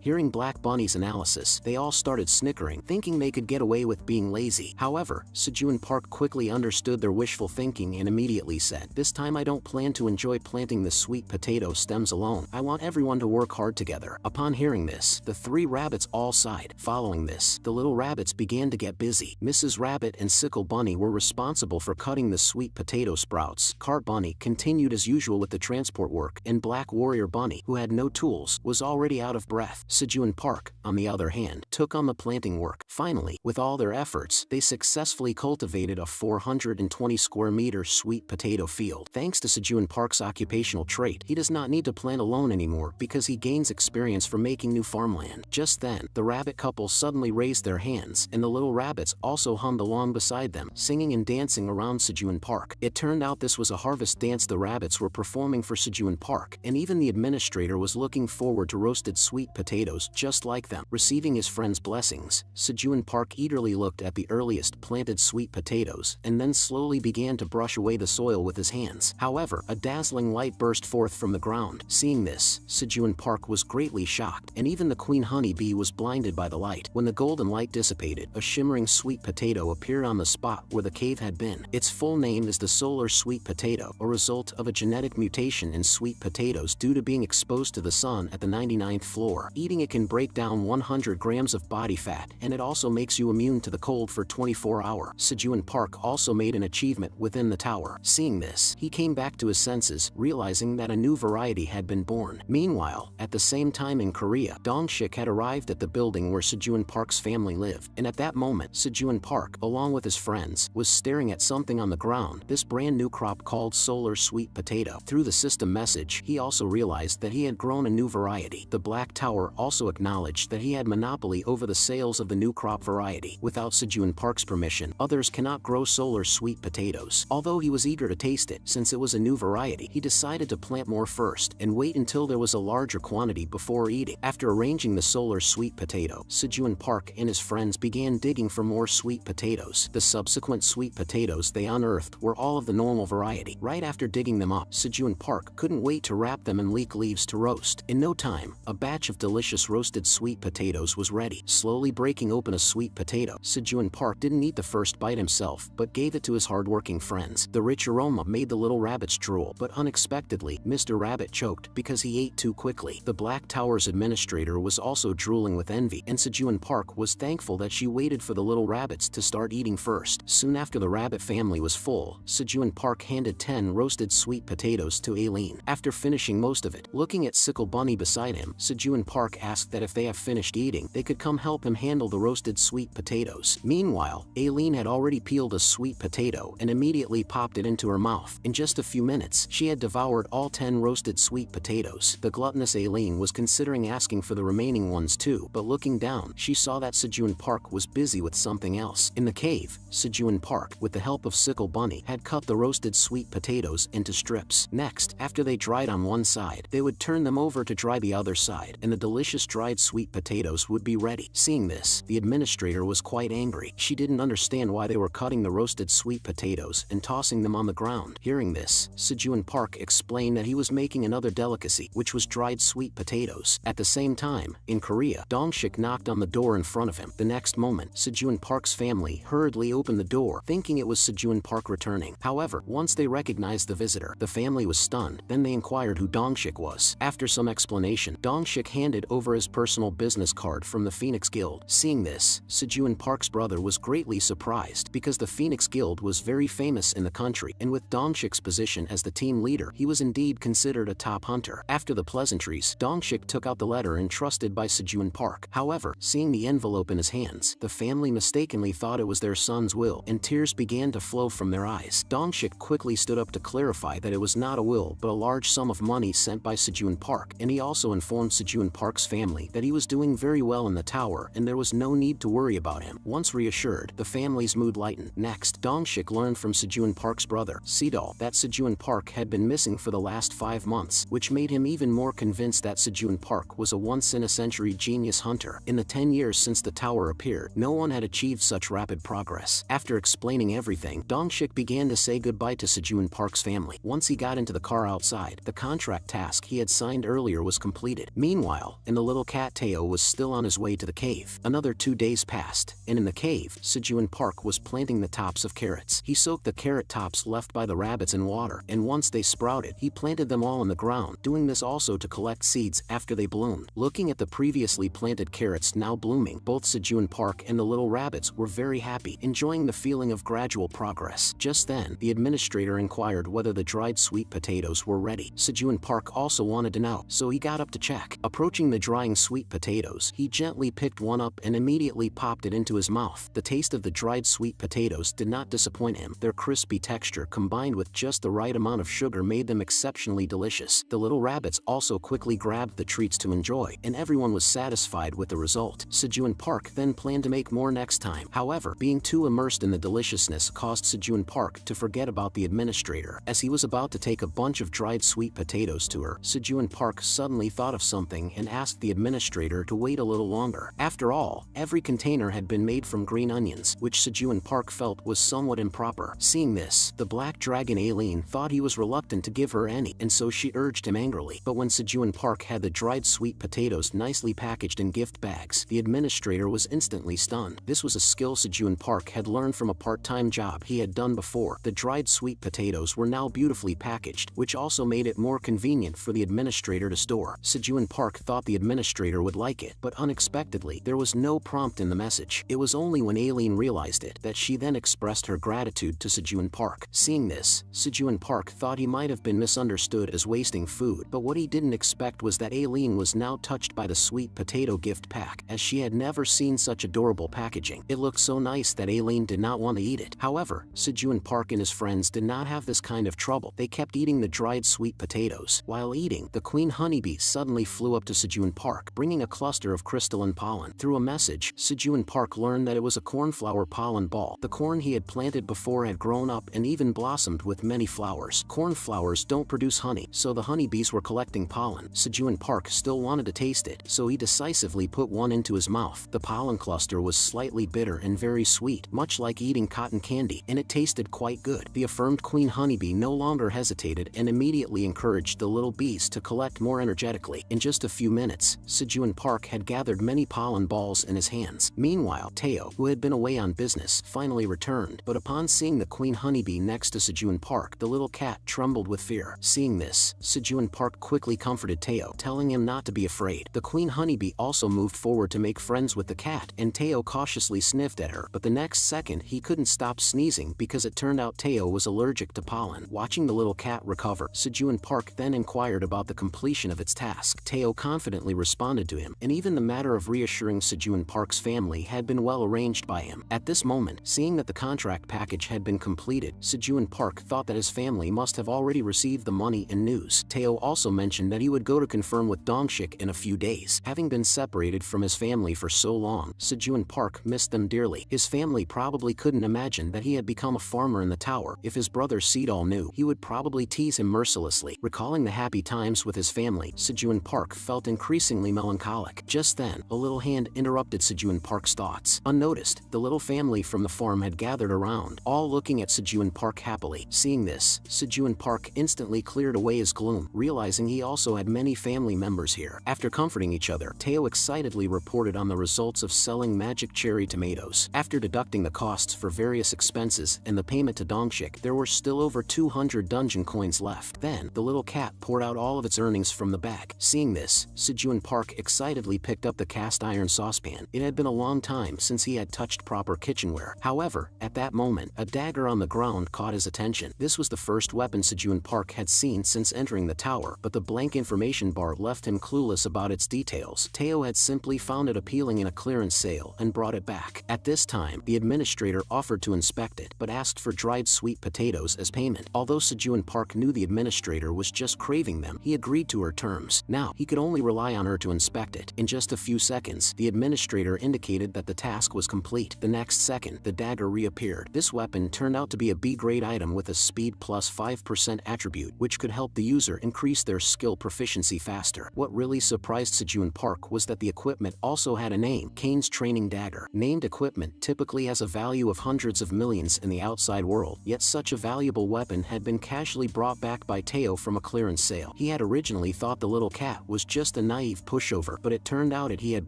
Hearing Black Bunny's analysis, they all started snickering, thinking they could get away with being lazy. However, Sejun Park quickly understood their wishful thinking and immediately said, "This time I don't plan to enjoy planting the sweet potato stems alone. I want everyone to work hard together." Upon hearing this, the three rabbits all sighed. Following this, the little rabbits began to get busy. Mrs. Rabbit and Sickle Bunny were responsible for cutting the sweet potato sprouts. Cart Bunny continued as usual with the transport work, and Black Warrior Bunny, who had no tools, was already out of breath. Sejun Park, on the other hand, took on the planting work. Finally, with all their efforts, they successfully cultivated a 420 square meter sweet potato field. Thanks to Sejun Park's occupational trait, he does not need to plant alone anymore because he gains experience from making new farmland. Just then, the rabbit couple suddenly raised their hands, and the little rabbits also hummed along beside them, singing and dancing around Sejun Park. It turned out this was a harvest dance the rabbits were performing for Sejun Park, and even the administrator was looking forward to roasted sweet potatoes just like them. Receiving his friend's blessings, Sejun Park eagerly looked at the earliest planted sweet potatoes and then slowly began to brush away the soil with his hands. However, a dazzling light burst forth from the ground. Seeing this, Sejun Park was greatly shocked, and even the queen honeybee was blinded by the light. When the golden light dissipated, a shimmering sweet potato appeared on the spot where the cave had been. Its full name is the solar sweet potato, a result of a genetic mutation in sweet potatoes due to being exposed to the sun at the 99th floor. Eating it can break down 100 grams of body fat, and it also makes you immune to the cold for 24 hours. Sejun Park also made an achievement within the tower. Seeing this, he came back to his senses, realizing that a new variety had been born. Meanwhile, at the same time in Korea, Dongshik had arrived at the building where Sejun Park's family lived, and at that moment, Sejun Park, along with his friends, was staring at something on the ground, this brand new crop called solar sweet potato. Through the system message, he also realized that he had grown a new variety. The Black Tower also acknowledged that he had monopoly over the sales of the new crop variety. Without Sejun Park's permission, others cannot grow solar sweet potatoes. Although he was eager to taste it, since it was a new variety, he decided to plant more first and wait until there was a larger quantity before eating. After arranging the solar sweet potato, Sejun Park and his friends began digging for more sweet potatoes. The subsequent sweet potatoes they unearthed were all of the normal variety. Right after digging them up, Sejun Park couldn't wait to wrap them in leek leaves to roast. In no time, a batch of delicious roasted sweet potatoes was ready. Slowly breaking open a sweet potato, Sejun Park didn't eat the first bite himself, but gave it to his hardworking friends. The rich aroma made the little rabbits drool, but unexpectedly, Mr. Rabbit choked because he ate too quickly. The Black Tower's administrator was also drooling with envy, and Sejun Park was thankful that she waited for the little rabbits to start eating first. Soon after the rabbit family was full, Sejun Park handed 10 roasted sweet potatoes to Aileen. After finishing most of it, looking at Sickle Bunny beside him, Sejun Park asked that if they have finished eating, they could come help him handle the roasted sweet potatoes. Meanwhile, Aileen had already peeled a sweet potato and immediately popped it into her mouth. In just a few minutes, she had devoured all 10 roasted sweet potatoes. The gluttonous Aileen was considering asking for the remaining ones too, but looking down, she saw that Sejun Park was busy with something else. In the cave, Sejun Park, with the help of Sickle Bunny, had cut the roasted sweet potatoes into strips. Next, after they dried on one side, they would turn them over to dry the other side, and the delicious dried sweet potatoes would be ready. Seeing this, the administrator was quite angry. She didn't understand why they were cutting the roasted sweet potatoes and tossing them on the ground. Hearing this, Sejun Park explained that he was making another delicacy, which was dried sweet potatoes. At the same time, in Korea, Dongshik knocked on the door in front of him. The next moment, Sejun Park's family hurriedly opened the door, thinking it was Sejun Park returning. However, once they recognized the visitor, the family was stunned. Then they inquired who Dongshik was. After some explanation, Dongshik handed over his personal business card from the Phoenix Guild. Seeing this, Sejun Park's brother was greatly surprised because the Phoenix Guild was very famous in the country, and with Dongshik's position as the team leader, he was indeed considered a top hunter. After the pleasantries, Dongshik took out the letter entrusted by Sejun Park. However, seeing the envelope in his hands, the family mistakenly thought it was their son's will, and tears began to flow from their eyes. Dongshik quickly stood up to clarify that it was not a will but a large sum of money sent by Sejun Park, and he also informed Sejun Park's family that he was doing very well in the tower and there was no need to worry about him. Once reassured, the family's mood lightened. Next, Dongshik learned from Sejun Park's brother, Sidol, that Sejun Park had been missing for the last 5 months, which made him even more convinced that Sejun Park was a once-in-a-century genius hunter. In the 10 years since the tower appeared, no one had achieved such rapid progress. After explaining everything, Dongshik began to say goodbye to to Sejun Park's family. Once he got into the car outside, the contract task he had signed earlier was completed. Meanwhile, and the little cat Teo was still on his way to the cave. Another 2 days passed, and in the cave, Sejun Park was planting the tops of carrots. He soaked the carrot tops left by the rabbits in water, and once they sprouted, he planted them all in the ground, doing this also to collect seeds after they bloomed. Looking at the previously planted carrots now blooming, both Sejun Park and the little rabbits were very happy, enjoying the feeling of gradual progress. Just then, the administrator inquired whether the dried sweet potatoes were ready. Sejun Park also wanted to know, so he got up to check. Approaching the drying sweet potatoes, he gently picked one up and immediately popped it into his mouth. The taste of the dried sweet potatoes did not disappoint him. Their crispy texture combined with just the right amount of sugar made them exceptionally delicious. The little rabbits also quickly grabbed the treats to enjoy, and everyone was satisfied with the result. Sejun Park then planned to make more next time. However, being too immersed in the deliciousness caused Sejun Park to forget about the administrator. As he was about to take a bunch of dried sweet potatoes to her, Sejun Park suddenly thought of something and asked the administrator to wait a little longer. After all, every container had been made from green onions, which Sejun Park felt was somewhat improper. Seeing this, the black dragon Aileen thought he was reluctant to give her any, and so she urged him angrily. But when Sejun Park had the dried sweet potatoes nicely packaged in gift bags, the administrator was instantly stunned. This was a skill Sejun Park had learned from a part-time job he had done before. The dried sweet potatoes were now beautifully packaged, which also made it more convenient for the administrator to store. Sejun Park thought the administrator would like it, but unexpectedly, there was no prompt in the message. It was only when Aileen realized it that she then expressed her gratitude to Sejun Park. Seeing this, Sejun Park thought he might have been misunderstood as wasting food, but what he didn't expect was that Aileen was now touched by the sweet potato gift pack, as she had never seen such adorable packaging. It looked so nice that Aileen did not want to eat it. However, Sejun Park and his friends did not have this kind of trouble. They kept eating the dried sweet potatoes. While eating, the queen honeybee suddenly flew up to Sejun Park, bringing a cluster of crystalline pollen. Through a message, Sejun Park learned that it was a cornflower pollen ball. The corn he had planted before had grown up and even blossomed with many flowers. Cornflowers don't produce honey, so the honeybees were collecting pollen. Sejun Park still wanted to taste it, so he decisively put one into his mouth. The pollen cluster was slightly bitter and very sweet, much like eating cotton candy, and it tasted quite good. The affirmed queen honeybee no longer hesitated and immediately encouraged the little bees to collect more energetically. In just a few minutes, Sejun Park had gathered many pollen balls in his hands. Meanwhile, Teo, who had been away on business, finally returned, but upon seeing the queen honeybee next to Sejun Park, the little cat trembled with fear. Seeing this, Sejun Park quickly comforted Teo, telling him not to be afraid. The queen honeybee also moved forward to make friends with the cat, and Teo cautiously sniffed at her, but the next second he couldn't stop sneezing because it turned out Teo was allergic to pollen. Watching the little cat recover, Sejun Park then inquired about the completion of its task. Teo confidently responded to him, and even the matter of reassuring Sejun Park's family had been well arranged by him. At this moment, seeing that the contract package had been completed, Sejun Park thought that his family must have already received the money and news. Teo also mentioned that he would go to confirm with Dongshik in a few days. Having been separated from his family for so long, Sejun Park missed them dearly. His family probably couldn't imagine that he had become a farmer in the tower. If his brother Seedall knew, he would probably tease him mercilessly. Recalling the happy times with his family, Sejun Park felt increasingly melancholic. Just then, a little hand interrupted Sejun Park's thoughts. Unnoticed, the little family from the farm had gathered around, all looking at Sejun Park happily. Seeing this, Sejun Park instantly cleared away his gloom, realizing he also had many family members here. After comforting each other, Teo excitedly reported on the results of selling magic cherry tomatoes. After deducting the costs for various expenses and the payment to Dongshik, there were still over 200 dungeon coins left. Then, the little cat poured out all of its earnings from the bag. Seeing this, Sejun Park excitedly picked up the cast iron saucepan. It had been a long time since he had touched proper kitchenware. However, at that moment, a dagger on the ground caught his attention. This was the first weapon Sejun Park had seen since entering the tower, but the blank information bar left him clueless about its details. Teo had simply found it appealing in a clearance sale and brought it back. At this time, the administrator offered to inspect it, but asked for dried sweet potatoes as payment. Although Sejun Park knew the administrator was just craving them, he agreed to her terms. Now, he could only rely on her to inspect it. In just a few seconds, the administrator indicated that the task was complete. The next second, the dagger reappeared. This weapon turned out to be a B-grade item with a speed plus 5% attribute, which could help the user increase their skill proficiency faster. What really surprised Sejun Park was that the equipment also had a name, Kane's Training Dagger. Named equipment typically has a value of hundreds of millions in the outside world, yet such such a valuable weapon had been casually brought back by Teo from a clearance sale. He had originally thought the little cat was just a naive pushover, but it turned out that he had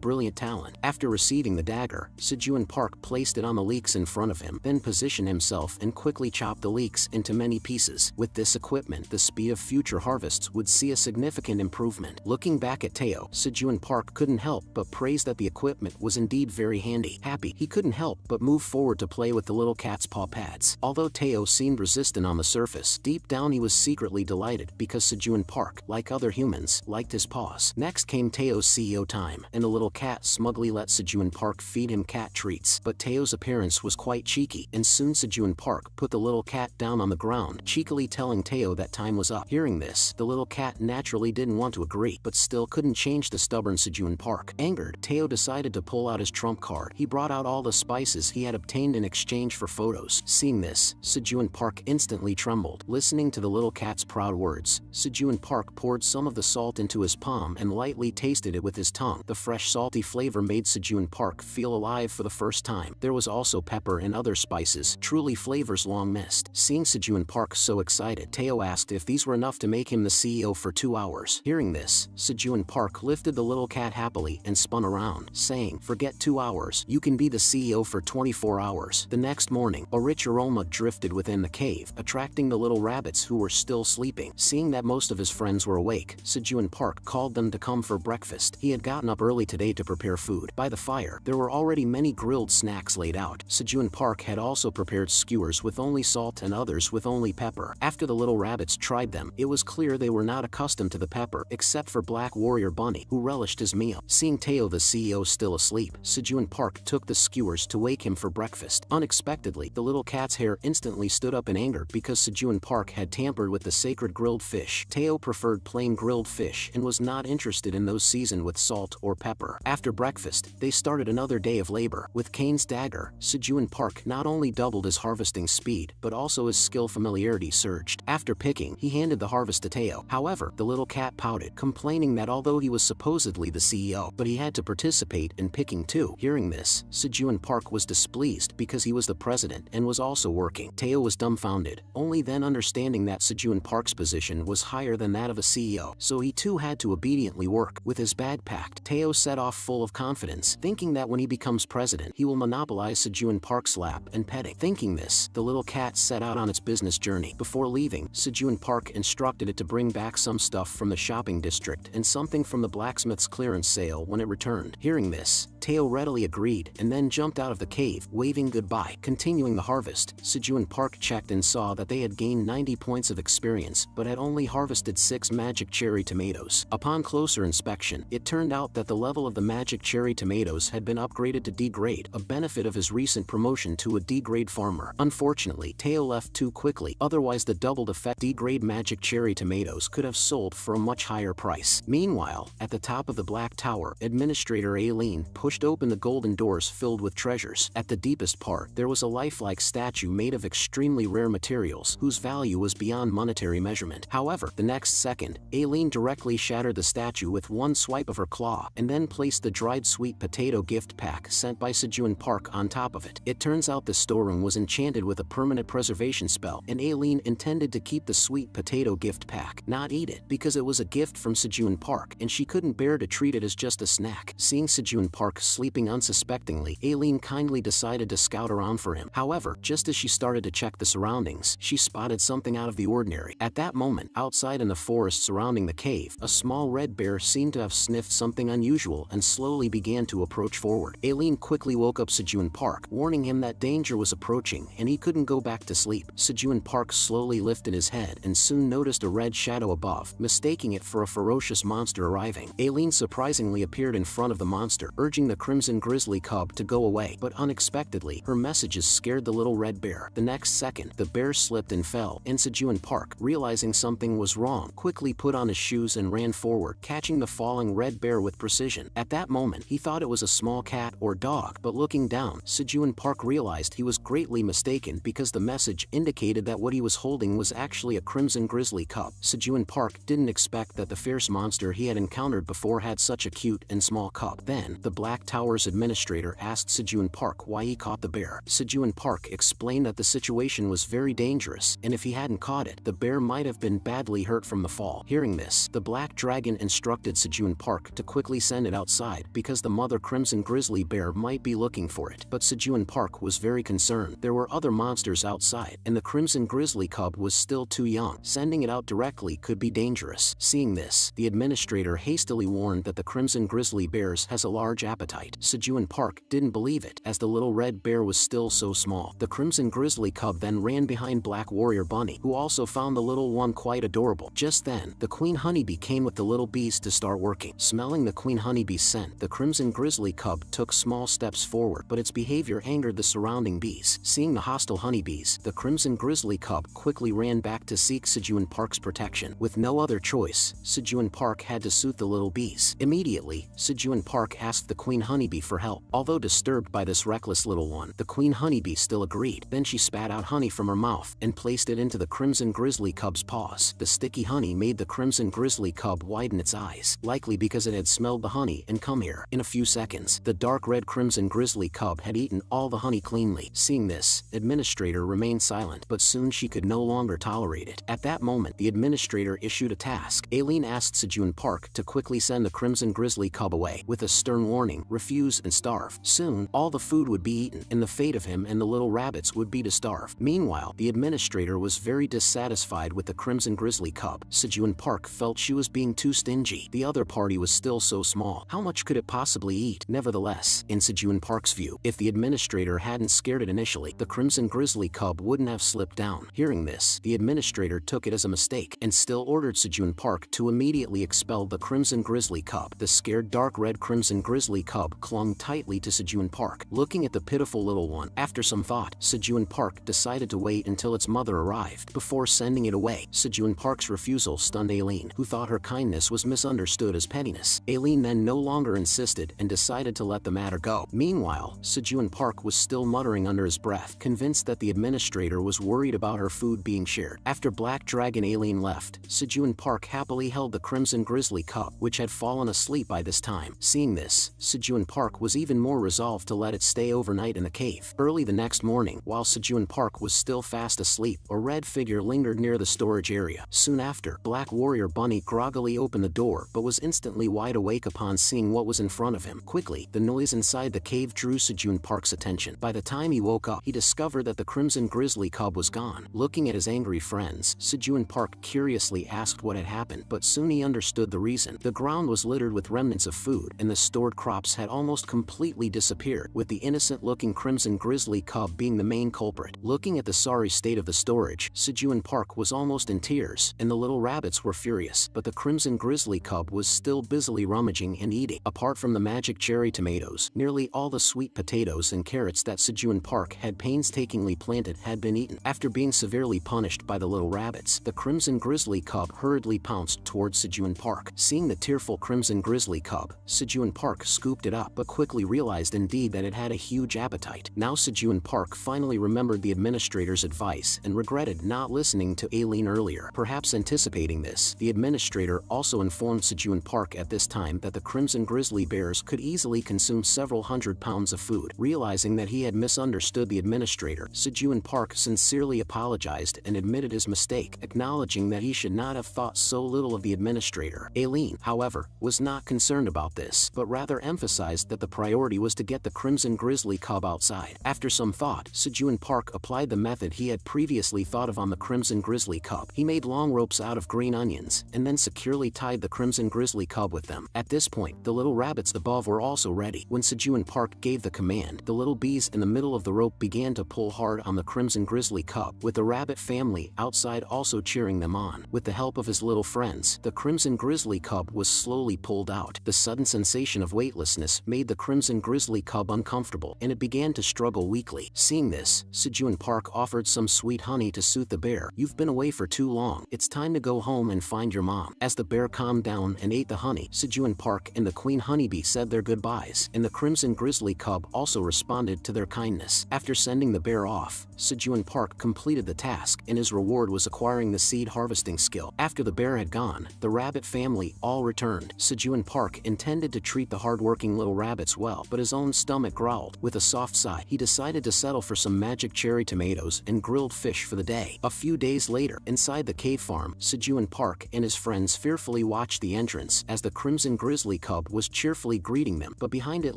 brilliant talent. After receiving the dagger, Sejun Park placed it on the leeks in front of him, then positioned himself and quickly chopped the leeks into many pieces. With this equipment, the speed of future harvests would see a significant improvement. Looking back at Teo, Sejun Park couldn't help but praise that the equipment was indeed very handy. Happy, he couldn't help but move forward to play with the little cat's paw pads. Although Teo seemed resistant on the surface, deep down he was secretly delighted because Sejun Park, like other humans, liked his paws. Next came Teo's CEO time, and the little cat smugly let Sejun Park feed him cat treats. But Teo's appearance was quite cheeky, and soon Sejun Park put the little cat down on the ground, cheekily telling Teo that time was up. Hearing this, the little cat naturally didn't want to agree, but still couldn't change the stubborn Sejun Park. Angered, Teo decided to pull out his trump card. He brought out all the spices he had obtained in exchange for photos. Seeing this, Sejun Park instantly trembled. Listening to the little cat's proud words, Sejun Park poured some of the salt into his palm and lightly tasted it with his tongue. The fresh salty flavor made Sejun Park feel alive for the first time. There was also pepper and other spices, truly flavors long missed. Seeing Sejun Park so excited, Teo asked if these were enough to make him the CEO for 2 hours. Hearing this, Sejun Park lifted the little cat happily and spun around, saying, "Forget 2 hours, you can be the CEO for 24 hours. The next morning, a rich aroma drifted within the cave, attracting the little rabbits who were still sleeping. Seeing that most of his friends were awake, Sejun Park called them to come for breakfast. He had gotten up early today to prepare food. By the fire, there were already many grilled snacks laid out. Sejun Park had also prepared skewers with only salt and others with only pepper. After the little rabbits tried them, it was clear they were not accustomed to the pepper, except for Black Warrior Bunny, who relished his meal. Seeing Teo the CEO still asleep, Sejun Park took the skewers to wake him for breakfast. Unexpectedly, the little cat's hair instantly stood up in anger because Sejun Park had tampered with the sacred grilled fish. Teo preferred plain grilled fish and was not interested in those seasoned with salt or pepper. After breakfast, they started another day of labor. With Kane's dagger, Sejun Park not only doubled his harvesting speed, but also his skill familiarity surged. After picking, he handed the harvest to Teo. However, the little cat pouted, complaining that although he was supposedly the CEO, but he had to participate in picking too. Hearing this, Sejun Park was displeased because he was the president and was also working. Teo was dumbfounded, only then understanding that Sejun Park's position was higher than that of a CEO, so he too had to obediently work. With his bag packed, Teo set off full of confidence, thinking that when he becomes president, he will monopolize Sejun Park's lap and petting. Thinking this, the little cat set out on its business journey. Before leaving, Sejun Park instructed it to bring back some stuff from the shopping district and something from the blacksmith's clearance sale when it returned. Hearing this, Teo readily agreed and then jumped out of the cave, waving goodbye. Continuing the harvest, Sejun Park checked and saw that they had gained 90 points of experience, but had only harvested 6 magic cherry tomatoes. Upon closer inspection, it turned out that the level of the magic cherry tomatoes had been upgraded to D grade, a benefit of his recent promotion to a D grade farmer. Unfortunately, Teo left too quickly, otherwise the doubled effect D grade magic cherry tomatoes could have sold for a much higher price. Meanwhile, at the top of the Black Tower, Administrator Aileen pushed open the golden doors filled with treasures. At the deepest part, there was a lifelike statue made of extremely rare materials, whose value was beyond monetary measurement. However, the next second, Aileen directly shattered the statue with one swipe of her claw, and then placed the dried sweet potato gift pack sent by Sejun Park on top of it. It turns out the storeroom was enchanted with a permanent preservation spell, and Aileen intended to keep the sweet potato gift pack, not eat it, because it was a gift from Sejun Park, and she couldn't bear to treat it as just a snack. Seeing Sejun Park sleeping unsuspectingly, Aileen kindly decided to scout around for him. However, just as she started to check the surroundings, she spotted something out of the ordinary. At that moment, outside in the forest surrounding the cave, a small red bear seemed to have sniffed something unusual and slowly began to approach forward. Aileen quickly woke up Sejun Park, warning him that danger was approaching and he couldn't go back to sleep. Sejun Park slowly lifted his head and soon noticed a red shadow above, mistaking it for a ferocious monster arriving. Aileen surprisingly appeared in front of the monster, urging the crimson grizzly cub to go away, but unexpectedly, her messages scared the little red bear. The next second, the bear slipped and fell, and Sejun Park, realizing something was wrong, quickly put on his shoes and ran forward, catching the falling red bear with precision. At that moment, he thought it was a small cat or dog, but looking down, Sejun Park realized he was greatly mistaken because the message indicated that what he was holding was actually a crimson grizzly cub. Sejun Park didn't expect that the fierce monster he had encountered before had such a cute and small cub. Then, the Black Tower's administrator asked Sejun Park why he caught the bear. Sejun Park explained that the situation was very dangerous, and if he hadn't caught it, the bear might have been badly hurt from the fall. Hearing this, the Black Dragon instructed Sejun Park to quickly send it outside because the mother Crimson Grizzly Bear might be looking for it. But Sejun Park was very concerned. There were other monsters outside, and the Crimson Grizzly Cub was still too young. Sending it out directly could be dangerous. Seeing this, the administrator hastily warned that the Crimson Grizzly Bears has a large appetite. Sejun Park didn't believe it, as the little red bear was still so small. The Crimson Grizzly Cub then ran behind Black Warrior Bunny, who also found the little one quite adorable. Just then, the Queen Honeybee came with the little bees to start working. Smelling the Queen Honeybee's scent, the Crimson Grizzly Cub took small steps forward, but its behavior angered the surrounding bees. Seeing the hostile honeybees, the Crimson Grizzly Cub quickly ran back to seek Sejun Park's protection. With no other choice, Sejun Park had to soothe the little bees. Immediately, Sejun Park asked the Queen Honeybee for help. Although disturbed by this reckless little one, the Queen Honeybee still agreed. Then she spat out honey from her mouth and placed it into the Crimson Grizzly Cub's paws. The sticky honey made the Crimson Grizzly Cub widen its eyes, likely because it had smelled the honey and come here. In a few seconds, the dark red Crimson Grizzly Cub had eaten all the honey cleanly. Seeing this, administrator remained silent, but soon she could no longer tolerate it. At that moment, the administrator issued a task. Aileen asked Sejun Park to quickly send the Crimson Grizzly Cub away, with a stern warning: refuse and starve. Soon, all the food would be eaten, and the fate of him and the little rabbits would be to starve. Meanwhile, the administrator was very dissatisfied with the Crimson Grizzly Cub. Sejun Park felt she was being too stingy. The other party was still so small. How much could it possibly eat? Nevertheless, in Sejun Park's view, if the administrator hadn't scared it initially, the Crimson Grizzly Cub wouldn't have slipped down. Hearing this, the administrator took it as a mistake and still ordered Sejun Park to immediately expel the Crimson Grizzly Cub. The scared dark red Crimson Grizzly Cub clung tightly to Sejun Park, looking at the pitiful little one. After some thought, Sejun Park decided to wait until its mother arrived before sending it away. Sejun Park's refusal stunned Aileen, who thought her kindness was misunderstood as pettiness. Aileen then no longer insisted and decided to let the matter go. Meanwhile, Sejun Park was still muttering under his breath, convinced that the administrator was worried about her food being shared. After Black Dragon Aileen left, Sejun Park happily held the Crimson Grizzly Cub, which had fallen asleep by this time. Seeing this, Sejun Park was even more resolved to let it stay overnight in the cave. Early the next morning, while Sejun Park was still fast asleep, a red figure lingered near the storage area. Soon after, Black Warrior Bunny groggily opened the door but was instantly wide awake upon seeing what was in front of him. Quickly, the noise inside the cave drew Sejun Park's attention. By the time he woke up, he discovered that the Crimson Grizzly Cub was gone. Looking at his angry friends, Sejun Park curiously asked what had happened, but soon he understood the reason. The ground was littered with remnants of food, and the stored crops had almost completely disappeared, with the innocent-looking Crimson Grizzly Cub being the main culprit. Looking at the sorry state of the storage, Sejun Park was almost in tears, and the little rabbits were furious, but the Crimson Grizzly Cub was still busily rummaging and eating. Apart from the magic cherry tomatoes, nearly all the sweet potatoes and carrots that Sejun Park had painstakingly planted had been eaten. After being severely punished by the little rabbits, the Crimson Grizzly Cub hurriedly pounced towards Sejun Park. Seeing the tearful Crimson Grizzly Cub, Sejun Park scooped it up but quickly realized indeed that it had a huge appetite. Now Sejun Park finally remembered the administrator's advice and regretted not listening to Aileen earlier. Perhaps anticipating this, the administrator also informed Sejun Park at this time that the Crimson Grizzly Bears could easily consume several hundred pounds of food. Realizing that he had misunderstood the administrator, Sejun Park sincerely apologized and admitted his mistake, acknowledging that he should not have thought so little of the administrator. Aileen, however, was not concerned about this, but rather emphasized that the priority was to get the Crimson Grizzly Cub outside. After some thought, Sejun Park applied the method he had previously thought of on the Crimson Grizzly Cub. He made long ropes out of green onions, and then securely tied the Crimson Grizzly Cub with them. At this point, the little rabbits above were also ready. When Sejun Park gave the command, the little bees in the middle of the rope began to pull hard on the Crimson Grizzly Cub, with the rabbit family outside also cheering them on. With the help of his little friends, the Crimson Grizzly Cub was slowly pulled out. The sudden sensation of weightlessness made the Crimson Grizzly Cub uncomfortable, and it began to struggle weakly. Seeing this, Sejun Park offered some sweet honey to soothe the bear. "You've been away for too long. It's time to go home and find your mom." As the bear calmed down and ate the honey, Sejun Park and the Queen Honeybee said their goodbyes, and the Crimson Grizzly Cub also responded to their kindness. After sending the bear off, Sejun Park completed the task, and his reward was acquiring the seed harvesting skill. After the bear had gone, the rabbit family all returned. Sejun Park intended to treat the hardworking good-looking little rabbits well, but his own stomach growled. With a soft sigh, he decided to settle for some magic cherry tomatoes and grilled fish for the day. A few days later, inside the cave farm, Sejun Park and his friends fearfully watched the entrance as the crimson grizzly cub was cheerfully greeting them, but behind it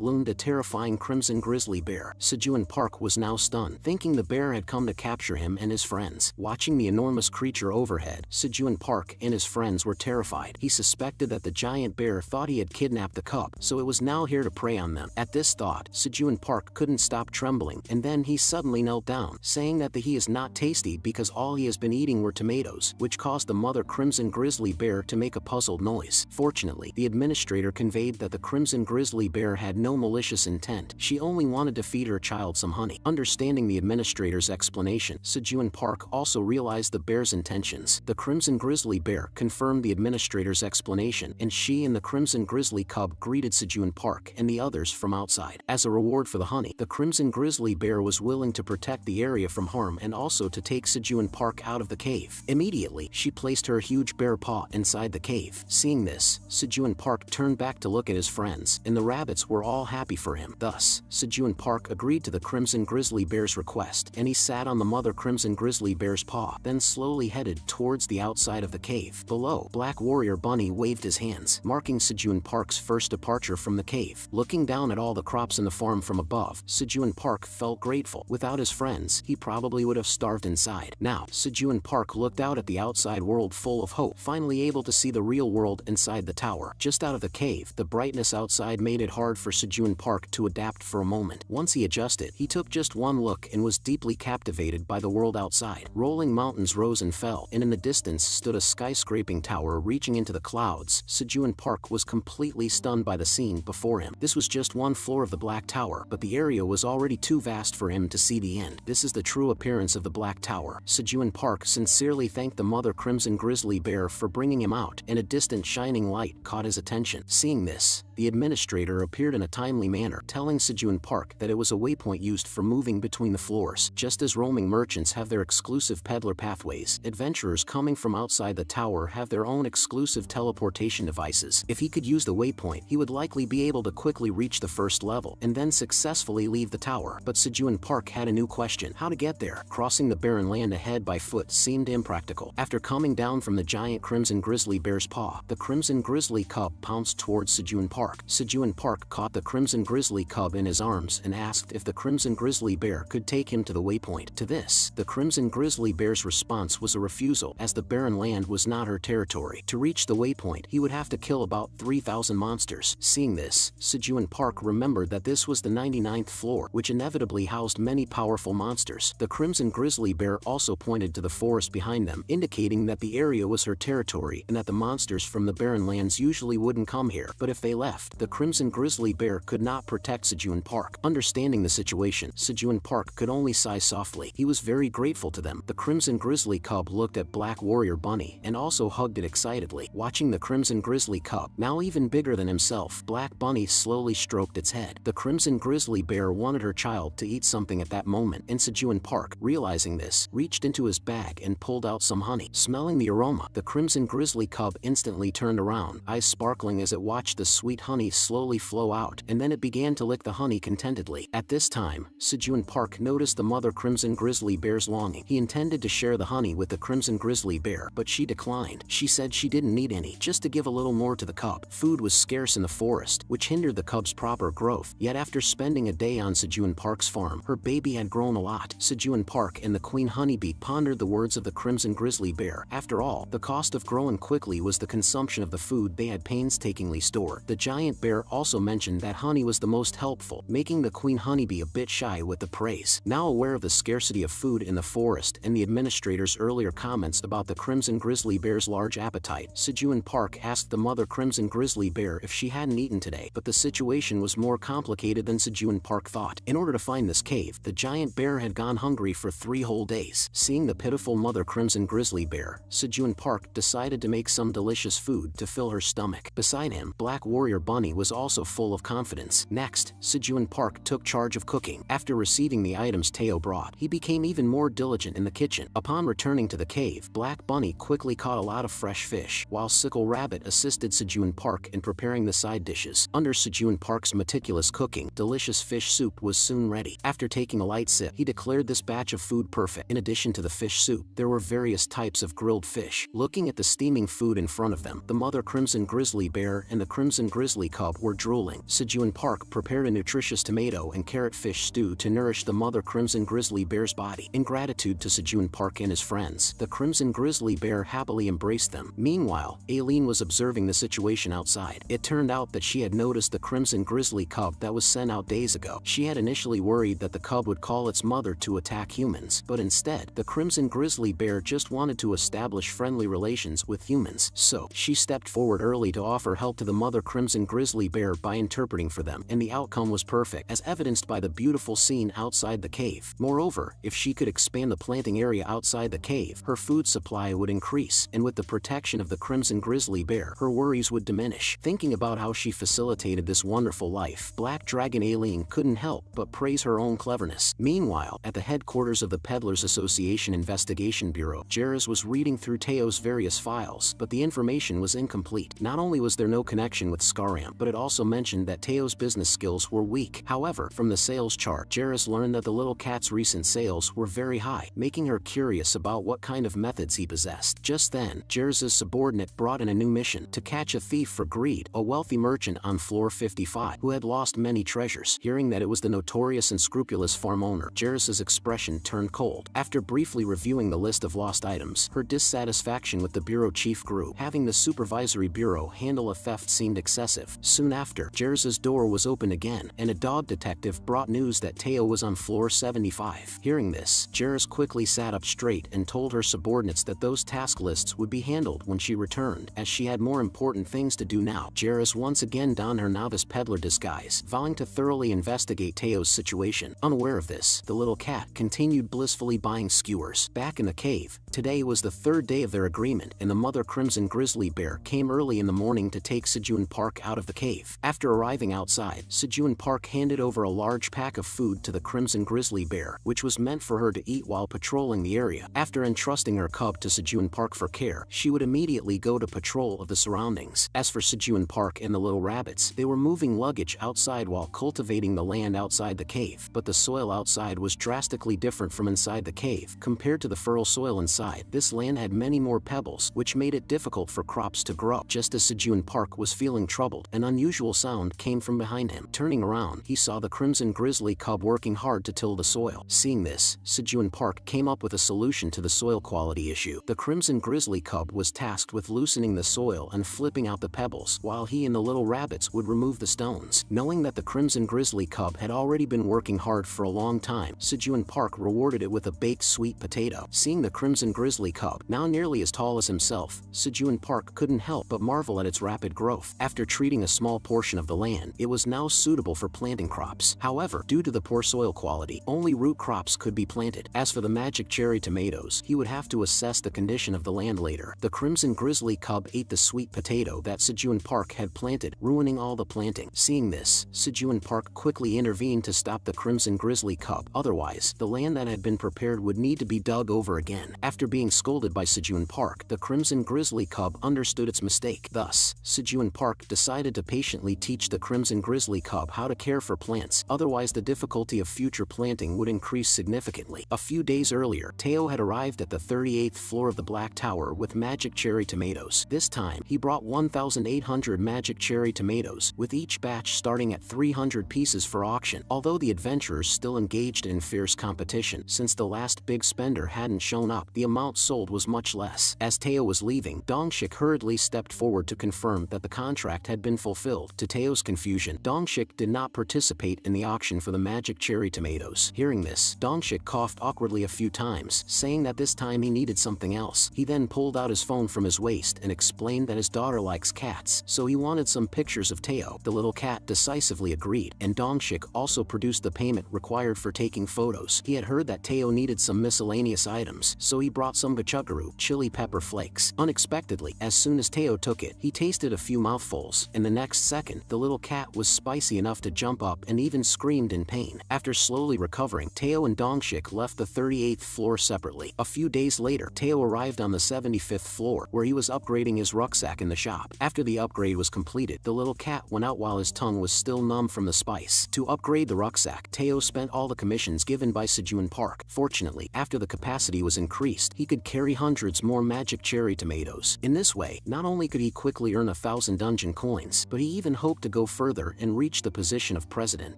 loomed a terrifying crimson grizzly bear. Sejun Park was now stunned, thinking the bear had come to capture him and his friends. Watching the enormous creature overhead, Sejun Park and his friends were terrified. He suspected that the giant bear thought he had kidnapped the cub, so it was now here to prey on them. At this thought, Sejun Park couldn't stop trembling, and then he suddenly knelt down, saying that he is not tasty because all he has been eating were tomatoes, which caused the mother crimson grizzly bear to make a puzzled noise. Fortunately, the administrator conveyed that the crimson grizzly bear had no malicious intent. She only wanted to feed her child some honey. Understanding the administrator's explanation, Sejun Park also realized the bear's intentions. The crimson grizzly bear confirmed the administrator's explanation, and she and the crimson grizzly cub greeted Sejun Park and the others from outside. As a reward for the honey, the crimson grizzly bear was willing to protect the area from harm and also to take Sejun Park out of the cave. Immediately, she placed her huge bear paw inside the cave. Seeing this, Sejun Park turned back to look at his friends, and the rabbits were all happy for him. Thus, Sejun Park agreed to the crimson grizzly bear's request, and he sat on the mother crimson grizzly bear's paw, then slowly headed towards the outside of the cave. Below, Black Warrior Bunny waved his hands, marking Sejun Park's first departure from the cave. Looking down at all the crops in the farm from above, Sejun Park felt grateful. Without his friends, he probably would have starved inside. Now, Sejun Park looked out at the outside world full of hope, finally able to see the real world inside the tower. Just out of the cave, the brightness outside made it hard for Sejun Park to adapt for a moment. Once he adjusted, he took just one look and was deeply captivated by the world outside. Rolling mountains rose and fell, and in the distance stood a skyscraping tower reaching into the clouds. Sejun Park was completely stunned by the scene before him. This was just one floor of the Black Tower, but the area was already too vast for him to see the end. This is the true appearance of the Black Tower. Sejun Park sincerely thanked the mother crimson grizzly bear for bringing him out, and a distant shining light caught his attention. Seeing this, the administrator appeared in a timely manner, telling Sejun Park that it was a waypoint used for moving between the floors. Just as roaming merchants have their exclusive peddler pathways, adventurers coming from outside the tower have their own exclusive teleportation devices. If he could use the waypoint, he would likely be able to quickly reach the first level, and then successfully leave the tower. But Sejun Park had a new question: how to get there? Crossing the barren land ahead by foot seemed impractical. After coming down from the giant crimson grizzly bear's paw, the crimson grizzly cub pounced towards Sejun Park. Sejun Park caught the crimson grizzly cub in his arms and asked if the crimson grizzly bear could take him to the waypoint. To this, the crimson grizzly bear's response was a refusal, as the barren land was not her territory. To reach the waypoint, he would have to kill about 3,000 monsters. Seeing this, Sejun Park remembered that this was the 99th floor, which inevitably housed many powerful monsters. The crimson grizzly bear also pointed to the forest behind them, indicating that the area was her territory and that the monsters from the barren lands usually wouldn't come here. But if they left, the crimson grizzly bear could not protect Sejun Park. Understanding the situation, Sejun Park could only sigh softly. He was very grateful to them. The crimson grizzly cub looked at Black Warrior Bunny and also hugged it excitedly. Watching the crimson grizzly cub, now even bigger than himself, Black Bunny slowly stroked its head. The crimson grizzly bear wanted her child to eat something at that moment, and Sejun Park, realizing this, reached into his bag and pulled out some honey. Smelling the aroma, the crimson grizzly cub instantly turned around, eyes sparkling as it watched the sweet honey slowly flow out, and then it began to lick the honey contentedly. At this time, Sejun Park noticed the mother crimson grizzly bear's longing. He intended to share the honey with the crimson grizzly bear, but she declined. She said she didn't need any, just to give a little more to the cub. Food was scarce in the forest, which hindered the cub's proper growth. Yet after spending a day on Sejun Park's farm, her baby had grown a lot. Sejun Park and the queen honeybee pondered the words of the crimson grizzly bear. After all, the cost of growing quickly was the consumption of the food they had painstakingly stored. The giant bear also mentioned that honey was the most helpful, making the queen honeybee a bit shy with the praise. Now aware of the scarcity of food in the forest and the administrator's earlier comments about the crimson grizzly bear's large appetite, Sejun Park asked the mother crimson grizzly bear if she hadn't eaten today. But the situation was more complicated than Sejun Park thought. In order to find this cave, the giant bear had gone hungry for 3 whole days. Seeing the pitiful mother crimson grizzly bear, Sejun Park decided to make some delicious food to fill her stomach. Beside him, Black Warrior Bunny was also full of confidence. Next, Sejun Park took charge of cooking. After receiving the items Teo brought, he became even more diligent in the kitchen. Upon returning to the cave, Black Bunny quickly caught a lot of fresh fish, while Sickle Rabbit assisted Sejun Park in preparing the side dishes. Under Sejun Park's meticulous cooking, delicious fish soup was soon ready. After taking a light sip, he declared this batch of food perfect. In addition to the fish soup, there were various types of grilled fish. Looking at the steaming food in front of them, the mother crimson grizzly bear and the crimson grizzly cub were drooling. Sejun Park prepared a nutritious tomato and carrot fish stew to nourish the mother crimson grizzly bear's body. In gratitude to Sejun Park and his friends, the crimson grizzly bear happily embraced them. Meanwhile, Aileen was observing the situation outside. It turned out that she had noticed the crimson grizzly cub that was sent out days ago. She had initially worried that the cub would call its mother to attack humans, but instead, the crimson grizzly bear just wanted to establish friendly relations with humans. So, she stepped forward early to offer help to the mother crimson grizzly bear by interpreting for them, and the outcome was perfect, as evidenced by the beautiful scene outside the cave. Moreover, if she could expand the planting area outside the cave, her food supply would increase, and with the protection of the crimson grizzly bear, her worries would diminish. Thinking about how she facilitated this wonderful life, Black Dragon Aileen couldn't help but praise her own cleverness. Meanwhile, at the headquarters of the Peddlers Association Investigation Bureau, Jairus was reading through Teo's various files, but the information was incomplete. Not only was there no connection with Scaram, but it also mentioned that Teo's business skills were weak. However, from the sales chart, Jairus learned that the little cat's recent sales were very high, making her curious about what kind of methods he possessed. Just then, Jairus' subordinate brought in a new mission: to catch a thief for greed, a wealthy merchant on floor 55 who had lost many treasures. Hearing that it was the notorious and scrupulous farm owner, Jairus' expression turned cold. After briefly reviewing the list of lost items, her dissatisfaction with the bureau chief grew. Having the supervisory bureau handle a theft seemed excessive. Soon after, Jairus' door was opened again, and a dog detective brought news that Teo was on floor 75. Hearing this, Jairus quickly sat up straight and told her subordinates that those task lists would be handled when she returned, as she had more important things to do now. Jairus once again donned her novice peddler disguise, vowing to thoroughly investigate Teo's situation. Unaware of this, the little cat continued blissfully buying skewers. Back in the cave, today was the third day of their agreement, and the mother crimson grizzly bear came early in the morning to take Sejun Park out of the cave. After arriving outside, Sejun Park handed over a large pack of food to the crimson grizzly bear, which was meant for her to eat while patrolling the area. After entrusting her cub to Sejun Park for care, she would immediately go to patrol of the surroundings. As for Sejun Park and the little rabbits, they were moving luggage outside while cultivating the land outside the cave, but the soil outside was drastically different from inside the cave. Compared to the fertile soil inside, this land had many more pebbles, which made it difficult for crops to grow. Just as Sejun Park was feeling troubled, an unusual sound came from behind him. Turning around, he saw the crimson grizzly cub working hard to till the soil. Seeing this, Sejun Park came up with a solution to the soil quality issue. The crimson grizzly cub was tasked with loosening the soil and flipping out the pebbles, while he and the little rabbits would remove the stones. Knowing that the crimson grizzly cub had already been working hard for a long time, Sejun Park rewarded it with a baked sweet potato. Seeing the crimson grizzly cub, now nearly as tall as himself, Sejun Park couldn't help but marvel at its rapid growth. After treating a small portion of the land, it was now suitable for planting crops. However, due to the poor soil quality, only root crops could be planted. As for the magic cherry tomatoes, he would have to assess the condition of the land later. The crimson grizzly cub ate the sweet potato that Sejun Park had planted, ruining all the planting. Seeing this, Sejun Park quickly intervened to stop the crimson grizzly cub. Otherwise, the land that had been prepared would need to be dug over again. After being scolded by Sejun Park, the crimson grizzly cub understood its mistake. Thus, Sejun Park decided to patiently teach the crimson grizzly cub how to care for plants, otherwise the difficulty of future planting would increase significantly. A few days earlier, Teo had arrived at the 38th floor of the Black Tower with magic cherry tomatoes. This time, he brought 1,800 magic cherry tomatoes, with each batch starting at 300 pieces for auction. Although the adventurers still engaged in fierce competition, since the last big spender hadn't shown up, the amount sold was much less. As Teo was leaving, Dongshik hurriedly stepped forward to confirm that the contract had been fulfilled. To Teo's confusion, Dongshik did not participate in the auction for the magic cherry tomatoes. Hearing this, Dongshik coughed awkwardly a few times, saying that this time he needed something else. He then pulled out his phone from his waist and explained that his daughter likes cats, so he wanted some pictures of Teo. The little cat decisively agreed, and Dongshik also produced the payment required for taking photos. He had heard that Teo needed some miscellaneous items, so he brought some gochugaru chili pepper flakes. Unexpectedly, as soon as Teo took it, he tasted a few mouthfuls, and the next second, the little cat was spicy enough to jump up and even screamed in pain. After slowly recovering, Teo and Dongshik left the 38th floor separately. A few days later, Teo arrived on the 75th floor, where he was upgrading his rucksack in the shop. After the upgrade was completed, the little cat went out while his tongue was still numb from the spice. To upgrade the rucksack, Teo spent all the commissions given by Sejun Park. Fortunately, after the capacity was increased, he could carry hundreds more magic cherry tomatoes. In this way, not only could he quickly earn 1,000 dungeon coins, but he even hoped to go further and reach the position of president.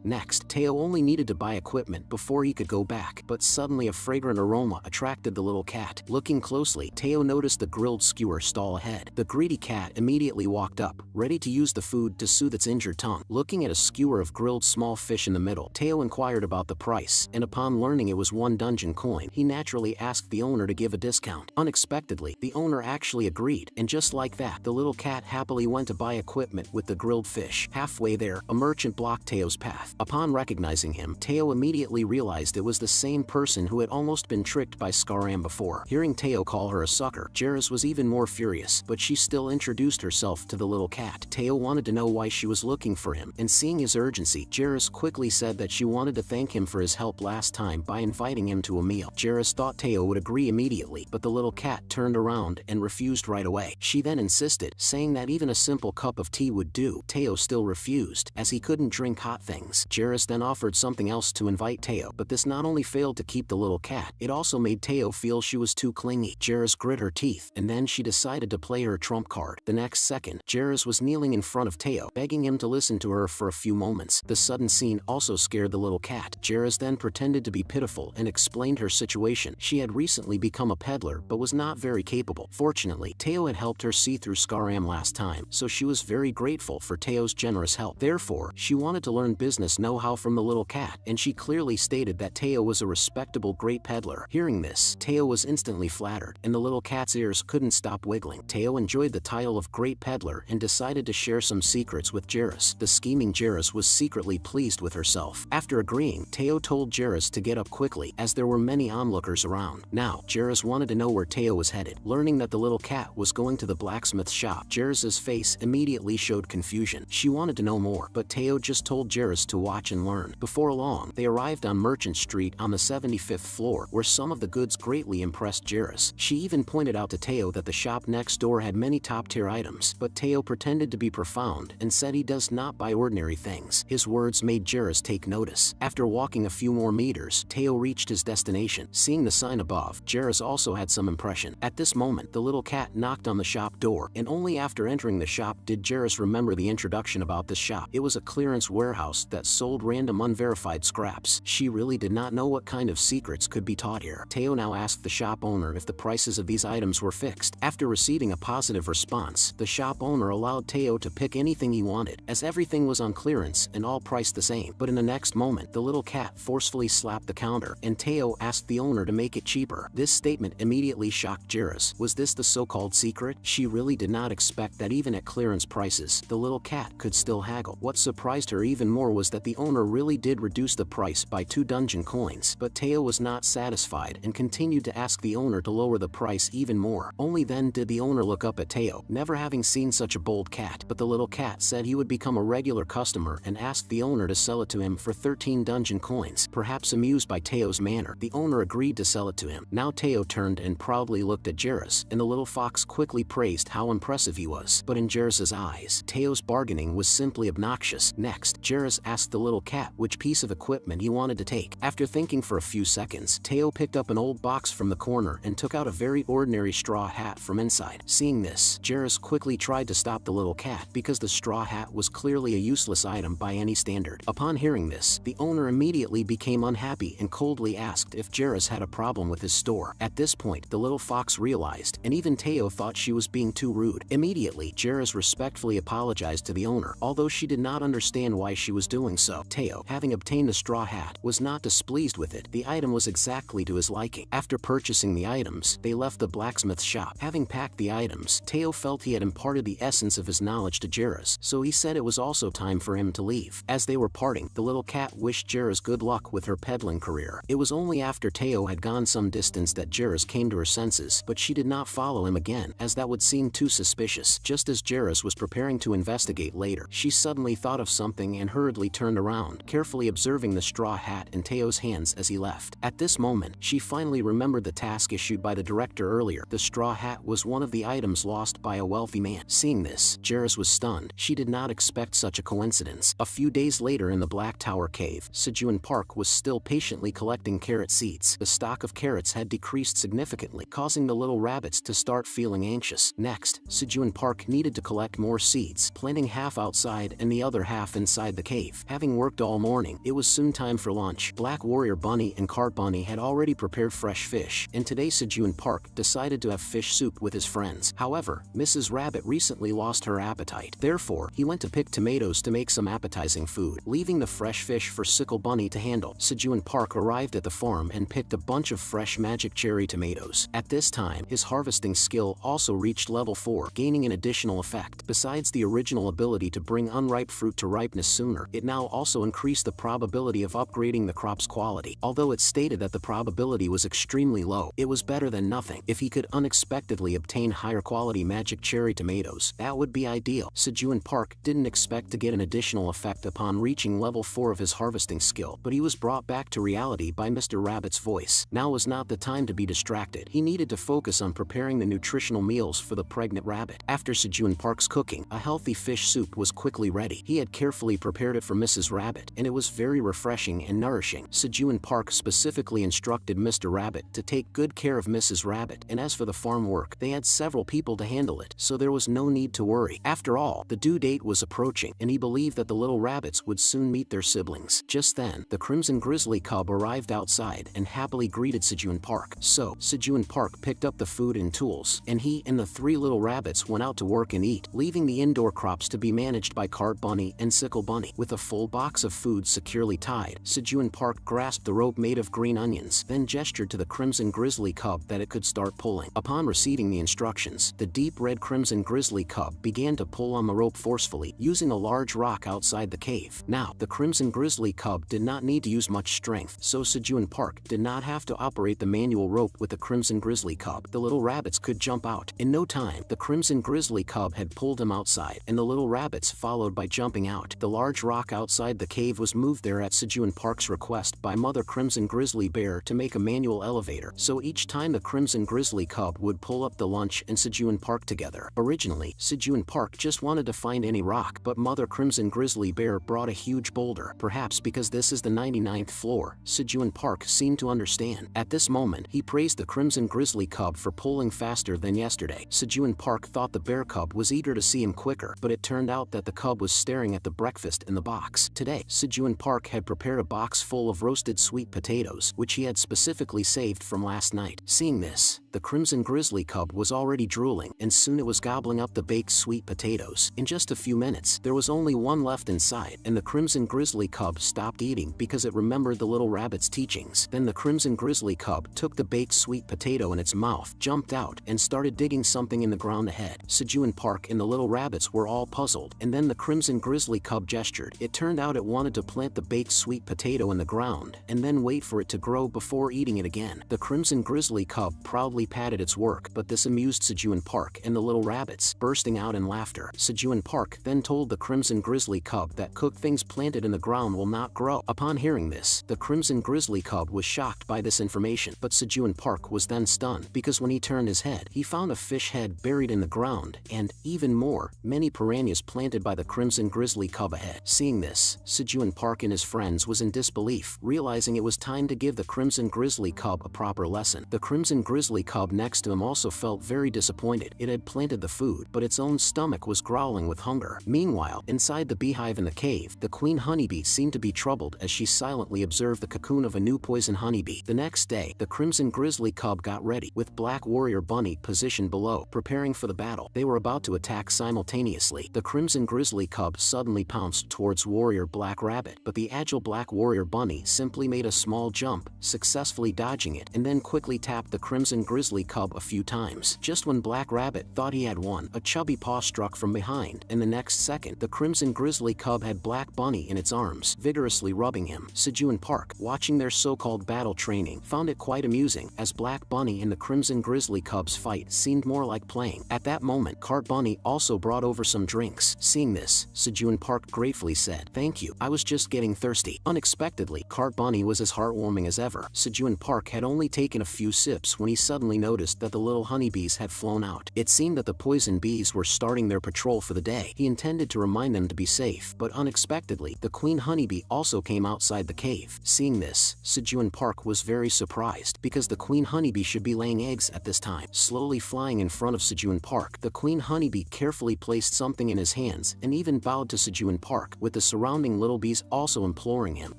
Next, Teo only needed to buy equipment before he could go back, but suddenly a fragrant aroma attracted the little cat. Looking closely, Teo noticed the grilled skewer stall ahead. The greedy cat immediately walked up, ready to use the food to soothe its injured tongue. Looking at a skewer of grilled small fish in the middle, Teo inquired about the price, and upon learning it was 1 dungeon coin, he naturally asked the owner to give a discount. Unexpectedly, the owner actually agreed, and just like that, the little cat happily went to buy equipment with the grilled fish. Halfway there, a merchant blocked Teo's path. Upon recognizing him, Teo immediately realized it was the same person who had almost been tricked by Scaram before. Hearing Teo call her a sucker, Jairus was even more furious, but she still introduced herself to the little cat. Teo wanted to know why she was looking for him, and seeing his urgency, Jairus quickly said that she wanted to thank him for his help last time by inviting him to a meal. Jairus thought Teo would agree immediately, but the little cat turned around and refused right away. She then insisted, saying that even a simple cup of tea would do. Teo still refused, as he couldn't drink hot things. Jairus then offered something else to invite Teo, but this not only failed to keep the little cat, it also made Teo feel she was too clingy. Jairus grit her teeth, and then she decided to play her trump card. The next second, Jairus was kneeling in front of Teo, begging him to listen to her for a few moments. The sudden scene also scared the little cat. Jairus then pretended to be pitiful and explained her situation. She had recently become a peddler but was not very capable. Fortunately, Teo had helped her see through Scaram last time, so she was very grateful for Teo's generous help. Therefore, she wanted to learn business know-how from the little cat, and she clearly stated that Teo was a respectable great peddler. Hearing this, Teo was instantly flattered, and the little cat's ears couldn't stop wiggling. Teo enjoyed the title of great peddler and decided to share some secrets with Jairus. The scheming Jairus was secretly pleased with herself. After agreeing, Teo told Jairus to get up quickly, as there were many onlookers around. Now, Jairus wanted to know where Teo was headed. Learning that the little cat was going to the blacksmith shop, Jairus's face immediately showed confusion. She wanted to know more, but Teo just told Jairus to watch and learn. Before long, they arrived on Merchant Street on the 75th floor, where some of the goods greatly impressed Jairus. She even pointed out to Teo that the shop next door had many top-tier items, but Teo pretended to be profound and said he does not buy ordinary things. His words made Jairus take notice. After walking a few more meters, Teo reached his destination. Seeing the sign above, Jairus also had some impression. At this moment, the little cat knocked on the shop door, and only after entering the shop did Jairus remember the introduction about this shop. It was a clearance warehouse that sold random unverified scraps. She really did not know what kind of secrets could be taught here. Teo now asked the shop owner if the prices of these items were fixed. After receiving a positive response, the shop owner allowed Teo to pick anything he wanted, as everything was on clearance and all priced the same. But in the next moment, the little cat forcefully slapped the counter, and Teo asked the owner to make it cheaper. This statement immediately shocked Jairus. Was this the so-called secret? She really did not expect that even at clearance prices, the little cat could still haggle. What surprised her even more was that the owner really did reduce the price by 2 dungeon coins, but Teo was not satisfied and continued to ask the owner to lower the price even more. Only then did the owner look up at Teo, never having seen such a bold cat. But the little cat said he would become a regular customer and asked the owner to sell it to him for 13 dungeon coins. Perhaps amused by Teo's manner, the owner agreed to sell it to him. Now Teo turned and proudly looked at Jairus, and the little fox quickly praised how impressive he was. But in Jairus's eyes, Teo's bargaining was simply obnoxious. Next, Jairus asked the little cat which piece of equipment he wanted to take. After thinking for a few seconds, Teo picked up an old box from the corner and took out a very ordinary straw hat from inside. Seeing this, Jairus quickly tried to stop the little cat because the straw hat was clearly a useless item by any standard. Upon hearing this, the owner immediately became unhappy and coldly asked if Jairus had a problem with his store. At this point, the little fox realized, and even Teo thought she was being too rude. Immediately, Jairus respectfully apologized to the owner, although she did not understand why she was doing so. Teo, having obtained the straw hat, was not displeased with it. The item was exactly to his liking. After purchasing the items, they left the blacksmith shop. Having packed the items, Teo felt he had imparted the essence of his knowledge to Jairus, so he said it was also time for him to leave. As they were parting, the little cat wished Jairus good luck with her peddling career. It was only after Teo had gone some distance that Jairus came to her senses, but she did not follow him again, as that would seem too suspicious. Just as Jairus was preparing to investigate later, she suddenly thought of something and hurriedly turned around, carefully observing the straw hat in Teo's hands as he left. At this moment, she finally remembered the task issued by the director earlier. The straw hat was one of the items lost by a wealthy man. Seeing this, Jairus was stunned. She did not expect such a coincidence. A few days later in the Black Tower cave, Sejun Park was still patiently collecting carrot seeds. The stock of carrots had decreased significantly, causing the little rabbits to start feeling anxious. Next, Sejun Park needed to collect more seeds, planting half outside and the other half inside the cave. Having worked all morning, it was soon time for lunch. Black Warrior Bunny and Cart Bunny had already prepared fresh fish, and today Sejun Park decided to have fish soup with his friends. However, Mrs. Rabbit recently lost her appetite. Therefore, he went to pick tomatoes to make some appetizing food, leaving the fresh fish for Sickle Bunny to handle. Sejun Park arrived at the farm and picked a bunch of fresh magic cherry tomatoes. At this time, his harvesting skill also reached level 4, gaining an additional effect. Besides the original ability to bring unripe fruit to ripeness sooner, it now also increased the probability of upgrading the crop's quality. Although it stated that the probability was extremely low, it was better than nothing. If he could unexpectedly obtain higher quality magic cherry tomatoes, that would be ideal. Sejun Park didn't expect to get an additional effect upon reaching level 4 of his harvesting skill, but he was brought back to reality by Mr. Rabbit's voice. Now was not the time to be distracted. He needed to focus on preparing the nutritional meals for the pregnant rabbit. After Sejun Park's cooking, a healthy fish soup was quickly ready. He had carefully prepared it for Mrs. Rabbit, and it was very refreshing and nourishing. Sejun Park specifically instructed Mr. Rabbit to take good care of Mrs. Rabbit, and as for the farm work, they had several people to handle it, so there was no need to worry. After all, the due date was approaching, and he believed that the little rabbits would soon meet their siblings. Just then, the Crimson Grizzly Cub arrived outside and happily greeted Sejun Park. So, Sejun Park picked up the food and tools, and he and the 3 little rabbits went out to work and eat, leaving the indoor crops to be managed by Cart Bunny and Sickle Bunny. With a full box of food securely tied, Sejun Park grasped the rope made of green onions, then gestured to the Crimson Grizzly Cub that it could start pulling. Upon receiving the instructions, the deep red Crimson Grizzly Cub began to pull on the rope forcefully, using a large rock outside the cave. Now, the Crimson Grizzly Cub did not need to use much strength, so Sejun Park did not have to operate the manual rope with the Crimson Grizzly Cub. The little rabbits could jump out. In no time, the Crimson Grizzly Cub had pulled him outside, and the little rabbits followed by jumping out. The large rock outside the cave was moved there at Sejun Park's request by Mother Crimson Grizzly Bear to make a manual elevator, so each time the Crimson Grizzly Cub would pull up the lunch and Sejun Park together. Originally, Sejun Park just wanted to find any rock, but Mother Crimson Grizzly Bear brought a huge boulder. Perhaps because this is the 99th floor, Sejun Park seemed to understand. At this moment, he praised the Crimson Grizzly Cub for pulling faster than yesterday. Sejun Park thought the bear cub was eager to see him quicker, but it turned out that the cub was staring at the breakfast in the box. Today, Sejun Park had prepared a box full of roasted sweet potatoes, which he had specifically saved from last night. Seeing this, the Crimson Grizzly Cub was already drooling, and soon it was gobbling up the baked sweet potatoes. In just a few minutes, there was only one left inside, and the Crimson Grizzly Cub stopped eating because it remembered the little rabbit's teachings. Then the Crimson Grizzly Cub took the baked sweet potato in its mouth, jumped out, and started digging something in the ground ahead. Sejun Park and the little rabbits were all puzzled, and then the Crimson Grizzly Cub gestured. It turned out it wanted to plant the baked sweet potato in the ground, and then wait for it to grow before eating it again. The Crimson Grizzly Cub proudly patted its work, but this amused Sejun Park and the little rabbits, bursting out in laughter. Sejun Park then told the Crimson Grizzly Cub that cooked things planted in the ground will not grow. Upon hearing this, the Crimson Grizzly Cub was shocked by this information, but Sejun Park was then stunned, because when he turned his head, he found a fish head buried in the ground, and, even more, many piranhas planted by the Crimson Grizzly Cub ahead. Seeing this, Sejun Park and his friends was in disbelief, realizing it was time to give the Crimson Grizzly Cub a proper lesson. The Crimson Grizzly Cub next to him also felt very disappointed. It had planted the food, but its own stomach was growling with hunger. Meanwhile, inside the beehive in the cave, the queen honeybee seemed to be troubled as she silently observed the cocoon of a new poison honeybee. The next day, the Crimson Grizzly Cub got ready, with Black Warrior Bunny positioned below, preparing for the battle. They were about to attack simultaneously. The Crimson Grizzly Cub suddenly pounced towards Warrior Black Rabbit, but the agile Black Warrior Bunny simply made a small jump, successfully dodging it, and then quickly tapped the Crimson Grizzly Grizzly Cub a few times. Just when Black Rabbit thought he had won, a chubby paw struck from behind, and the next second, the Crimson Grizzly Cub had Black Bunny in its arms, vigorously rubbing him. Siju and Park, watching their so-called battle training, found it quite amusing, as Black Bunny and the Crimson Grizzly Cub's fight seemed more like playing. At that moment, Cart Bunny also brought over some drinks. Seeing this, Siju and Park gratefully said, "Thank you, I was just getting thirsty." Unexpectedly, Cart Bunny was as heartwarming as ever. Siju and Park had only taken a few sips when he suddenly noticed that the little honeybees had flown out. It seemed that the poison bees were starting their patrol for the day. He intended to remind them to be safe, but unexpectedly, the queen honeybee also came outside the cave. Seeing this, Siju and Park was very surprised, because the queen honeybee should be laying eggs at this time. Slowly flying in front of Siju and Park, the queen honeybee carefully placed something in his hands and even bowed to Siju and Park, with the surrounding little bees also imploring him.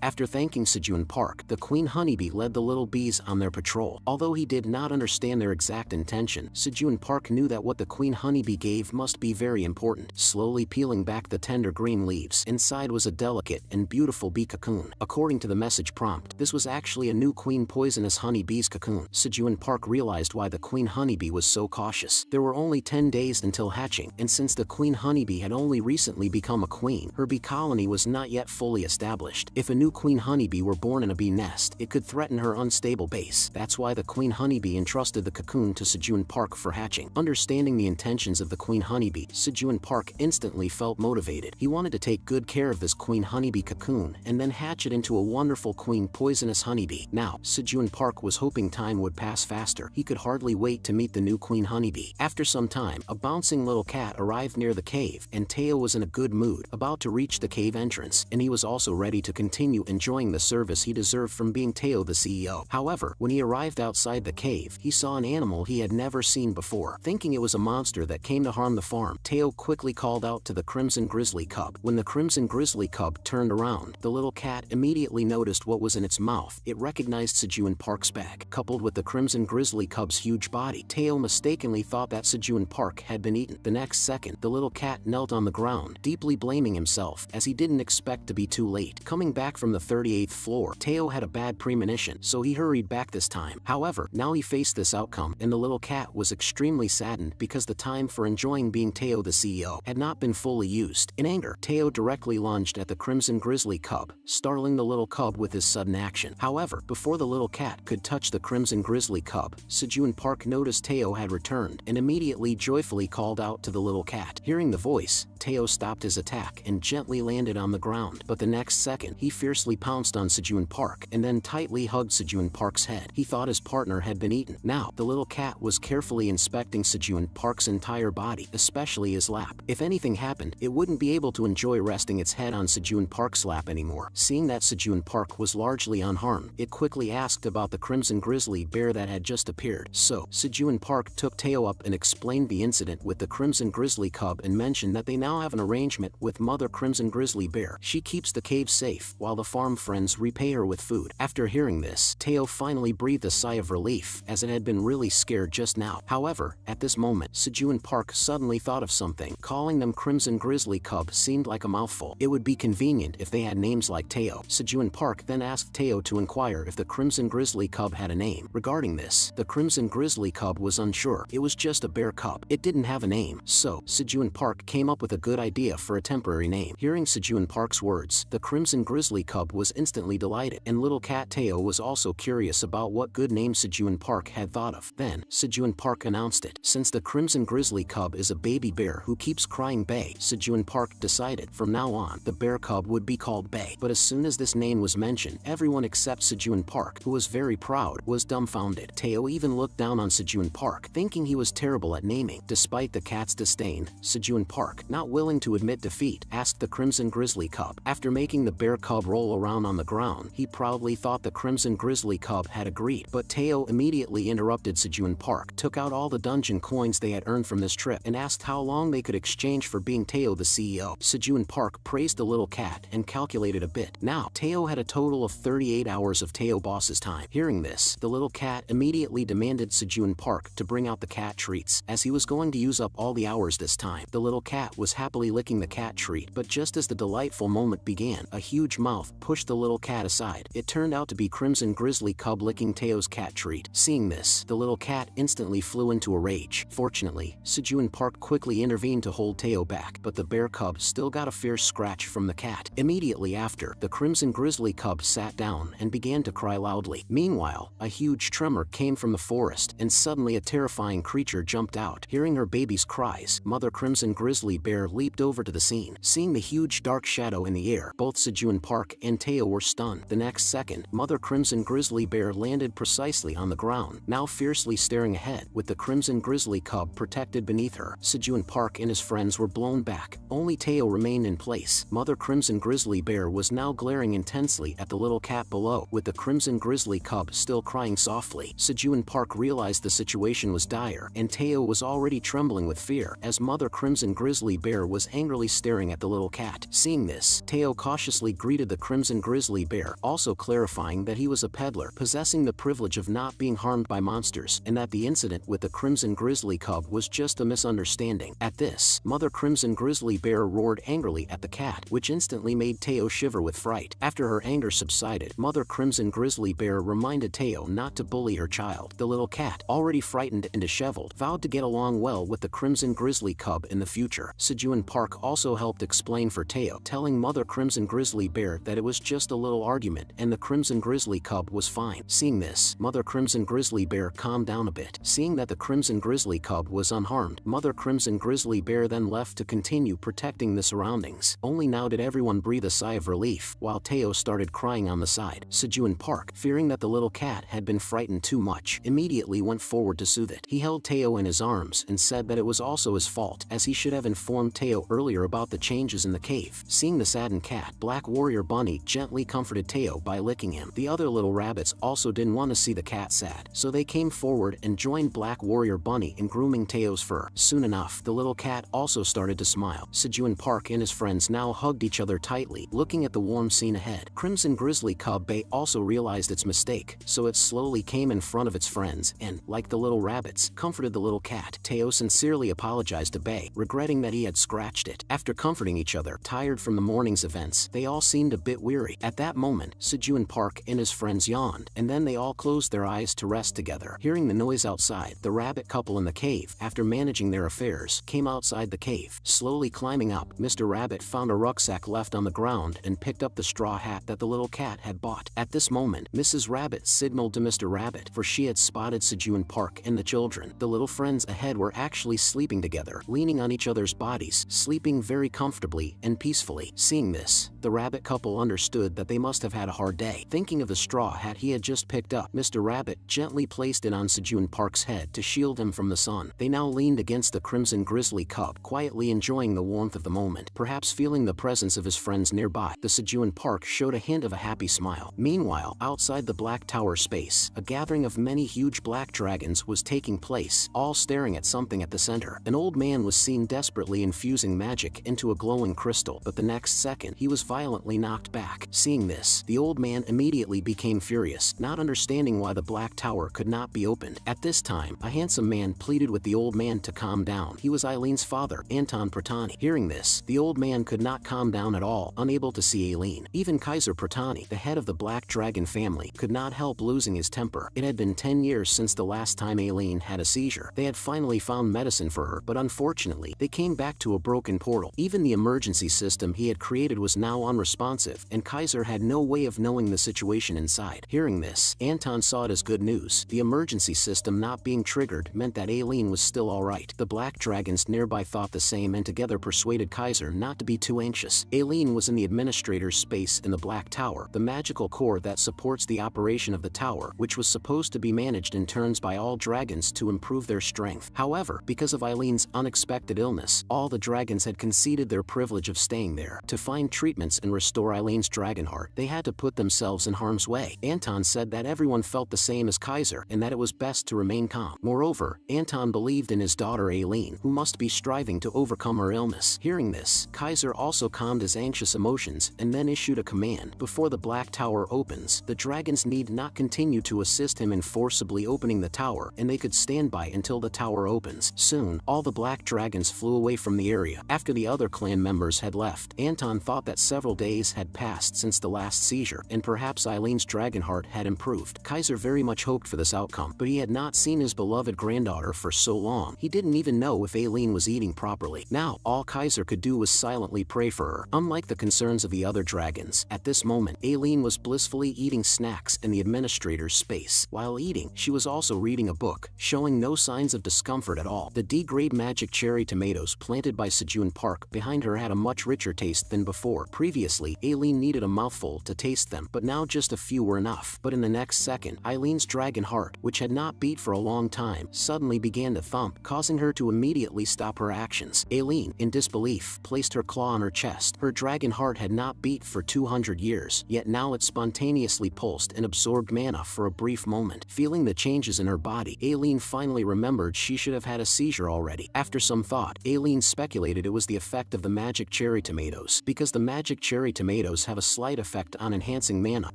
After thanking Siju and Park, the queen honeybee led the little bees on their patrol. Although he did not understand their exact intention, Siju and Park knew that what the queen honeybee gave must be very important. Slowly peeling back the tender green leaves, inside was a delicate and beautiful bee cocoon. According to the message prompt, this was actually a new queen poisonous honeybee's cocoon. Siju and Park realized why the queen honeybee was so cautious. There were only 10 days until hatching, and since the queen honeybee had only recently become a queen, her bee colony was not yet fully established. If a new queen honeybee were born in a bee nest, it could threaten her unstable base. That's why the queen honeybee entrusted the cocoon to Siju and Park for hatching. Understanding the intentions of the queen honeybee, Siju and Park instantly felt motivated. He wanted to take good care of this queen honeybee cocoon and then hatch it into a wonderful queen poisonous honeybee. Now, Siju and Park was hoping time would pass faster. He could hardly wait to meet the new queen honeybee. After some time, a bouncing little cat arrived near the cave, and Teo was in a good mood, about to reach the cave entrance, and he was also ready to continue enjoying the service he deserved from being Teo the CEO. However, when he arrived outside the cave, he saw an animal he had never seen before. Thinking it was a monster that came to harm the farm, Teo quickly called out to the Crimson Grizzly Cub. When the Crimson Grizzly Cub turned around, the little cat immediately noticed what was in its mouth. It recognized Siju and Park's bag. Coupled with the Crimson Grizzly Cub's huge body, Teo mistakenly thought that Siju and Park had been eaten. The next second, the little cat knelt on the ground, deeply blaming himself, as he didn't expect to be too late. Coming back from the 38th floor, Teo had a bad premonition, so he hurried back this time. However, now he faced this outcome, and the little cat was extremely saddened because the time for enjoying being Teo the CEO had not been fully used. In anger, Teo directly lunged at the Crimson Grizzly Cub, startling the little cub with his sudden action. However, before the little cat could touch the Crimson Grizzly Cub, Siju and Park noticed Teo had returned and immediately joyfully called out to the little cat. Hearing the voice, Teo stopped his attack and gently landed on the ground, but the next second, he fiercely pounced on Siju and Park and then tightly hugged Siju and Park's head. He thought his partner had been eaten. Now, the little cat was carefully inspecting Siju and Park's entire body, especially his lap. If anything happened, it wouldn't be able to enjoy resting its head on Siju and Park's lap anymore. Seeing that Siju and Park was largely unharmed, it quickly asked about the Crimson Grizzly Bear that had just appeared. So, Siju and Park took Teo up and explained the incident with the Crimson Grizzly Cub and mentioned that they now have an arrangement with Mother Crimson Grizzly Bear. She keeps the cave safe, while the farm friends repay her with food. After hearing this, Teo finally breathed a sigh of relief, as it had been really scared just now. However, at this moment, Siju and Park suddenly thought of something. Calling them Crimson Grizzly Cub seemed like a mouthful. It would be convenient if they had names like Teo. Siju and Park then asked Teo to inquire if the Crimson Grizzly Cub had a name. Regarding this, the Crimson Grizzly Cub was unsure. It was just a bear cub. It didn't have a name. So, Siju and Park came up with a good idea for a temporary name. Hearing Siju and Park's words, the Crimson Grizzly Cub was instantly delighted, and little cat Teo was also curious about what good name Siju and Park had thought of. Then, Siju and Park announced it. Since the Crimson Grizzly Cub is a baby bear who keeps crying Bay, Siju and Park decided from now on, the bear cub would be called Bay. But as soon as this name was mentioned, everyone except Siju and Park, who was very proud, was dumbfounded. Teo even looked down on Siju and Park, thinking he was terrible at naming. Despite the cat's disdain, Siju and Park, not willing to admit defeat, asked the Crimson Grizzly Cub. After making the bear cub roll around on the ground, he proudly thought the Crimson Grizzly Cub had agreed. But Teo immediately interrupted Siju and Park, took out all the dungeon coins they had earned from this trip, and asked how long they could exchange for being Teo the CEO. Siju and Park praised the little cat and calculated a bit. Now, Teo had a total of 38 hours of Teo boss's time. Hearing this, the little cat immediately demanded Siju and Park to bring out the cat treats, as he was going to use up all the hours this time. The little cat was happily licking the cat treat, but just as the delightful moment began, a huge mouth pushed the little cat aside. It turned out to be Crimson Grizzly Cub licking Teo's cat treat. Seeing this, this, the little cat instantly flew into a rage. Fortunately, Sejun Park quickly intervened to hold Teo back, but the bear cub still got a fierce scratch from the cat. Immediately after, the crimson grizzly cub sat down and began to cry loudly. Meanwhile, a huge tremor came from the forest, and suddenly a terrifying creature jumped out. Hearing her baby's cries, Mother Crimson Grizzly Bear leaped over to the scene. Seeing the huge dark shadow in the air, both Sejun Park and Teo were stunned. The next second, Mother Crimson Grizzly Bear landed precisely on the ground, now fiercely staring ahead, with the crimson grizzly cub protected beneath her. Sejun Park and his friends were blown back. Only Teo remained in place. Mother Crimson Grizzly Bear was now glaring intensely at the little cat below, with the crimson grizzly cub still crying softly. Sejun Park realized the situation was dire, and Teo was already trembling with fear as Mother Crimson Grizzly Bear was angrily staring at the little cat. Seeing this, Teo cautiously greeted the crimson grizzly bear, also clarifying that he was a peddler possessing the privilege of not being harmed by monsters, and that the incident with the crimson grizzly cub was just a misunderstanding. At this, Mother Crimson Grizzly Bear roared angrily at the cat, which instantly made Teo shiver with fright. After her anger subsided, Mother Crimson Grizzly Bear reminded Teo not to bully her child. The little cat, already frightened and disheveled, vowed to get along well with the crimson grizzly cub in the future. Sejun Park also helped explain for Teo, telling Mother Crimson Grizzly Bear that it was just a little argument and the crimson grizzly cub was fine. Seeing this, Mother Crimson Grizzly Bear calmed down a bit. Seeing that the crimson grizzly cub was unharmed, Mother Crimson Grizzly Bear then left to continue protecting the surroundings. Only now did everyone breathe a sigh of relief, while Teo started crying on the side. Sejun Park, fearing that the little cat had been frightened too much, immediately went forward to soothe it. He held Teo in his arms and said that it was also his fault, as he should have informed Teo earlier about the changes in the cave. Seeing the saddened cat, Black Warrior Bunny gently comforted Teo by licking him. The other little rabbits also didn't want to see the cat sad, so they came forward and joined Black Warrior Bunny in grooming Teo's fur. Soon enough, the little cat also started to smile. Sejun Park and his friends now hugged each other tightly, looking at the warm scene ahead. Crimson Grizzly Cub Bay also realized its mistake, so it slowly came in front of its friends and, like the little rabbits, comforted the little cat. Teo sincerely apologized to Bay, regretting that he had scratched it. After comforting each other, tired from the morning's events, they all seemed a bit weary. At that moment, Sejun Park and his friends yawned, and then they all closed their eyes to rest together. Hearing the noise outside, the rabbit couple in the cave, after managing their affairs, came outside the cave. Slowly climbing up, Mr. Rabbit found a rucksack left on the ground and picked up the straw hat that the little cat had bought. At this moment, Mrs. Rabbit signaled to Mr. Rabbit, for she had spotted Sejun Park and the children. The little friends ahead were actually sleeping together, leaning on each other's bodies, sleeping very comfortably and peacefully. Seeing this, the rabbit couple understood that they must have had a hard day. Thinking of the straw hat he had just picked up, Mr. Rabbit gently placed it on Sejun Park's head to shield him from the sun. They now leaned against the crimson grizzly cub, quietly enjoying the warmth of the moment. Perhaps feeling the presence of his friends nearby, the Sejun Park showed a hint of a happy smile. Meanwhile, outside the Black Tower space, a gathering of many huge black dragons was taking place, all staring at something at the center. An old man was seen desperately infusing magic into a glowing crystal, but the next second, he was violently knocked back. Seeing this, the old man immediately became furious, not understanding why the Black Tower could not be opened. At this time, a handsome man pleaded with the old man to calm down. He was Eileen's father, Anton Pratani. Hearing this, the old man could not calm down at all, unable to see Aileen. Even Kaiser Pratani, the head of the Black Dragon family, could not help losing his temper. It had been 10 years since the last time Aileen had a seizure. They had finally found medicine for her, but unfortunately, they came back to a broken portal. Even the emergency system he had created was now unresponsive, and Kaiser had no way of knowing the situation inside. Hearing this, Anton saw it as good news. The emergency system not being triggered meant that Aileen was still alright. The black dragons nearby thought the same and together persuaded Kaiser not to be too anxious. Aileen was in the administrator's space in the Black Tower, the magical core that supports the operation of the tower, which was supposed to be managed in turns by all dragons to improve their strength. However, because of Eileen's unexpected illness, all the dragons had conceded their privilege of staying there. To find treatments and restore Eileen's dragon heart, they had to put themselves in harm's way. Anton said that everyone felt the same as Kaiser and that it was best to remain calm. Moreover, Anton believed in his daughter Aileen, who must be striving to overcome her illness. Hearing this, Kaiser also calmed his anxious emotions and then issued a command. Before the Black Tower opens, the dragons need not continue to assist him in forcibly opening the tower, and they could stand by until the tower opens. Soon, all the black dragons flew away from the area. After the other clan members had left, Anton thought that several several days had passed since the last seizure, and perhaps Eileen's dragon heart had improved. Kaiser very much hoped for this outcome, but he had not seen his beloved granddaughter for so long. He didn't even know if Aileen was eating properly. Now, all Kaiser could do was silently pray for her. Unlike the concerns of the other dragons, at this moment, Aileen was blissfully eating snacks in the administrator's space. While eating, she was also reading a book, showing no signs of discomfort at all. The D-grade magic cherry tomatoes planted by Sejun Park behind her had a much richer taste than before. Previously, Aileen needed a mouthful to taste them, but now just a few were enough. But in the next second, Eileen's dragon heart, which had not beat for a long time, suddenly began to thump, causing her to immediately stop her actions. Aileen, in disbelief, placed her claw on her chest. Her dragon heart had not beat for 200 years, yet now it spontaneously pulsed and absorbed mana for a brief moment. Feeling the changes in her body, Aileen finally remembered she should have had a seizure already. After some thought, Aileen speculated it was the effect of the magic cherry tomatoes. Because the magic cherry tomatoes have a slight effect on enhancing mana,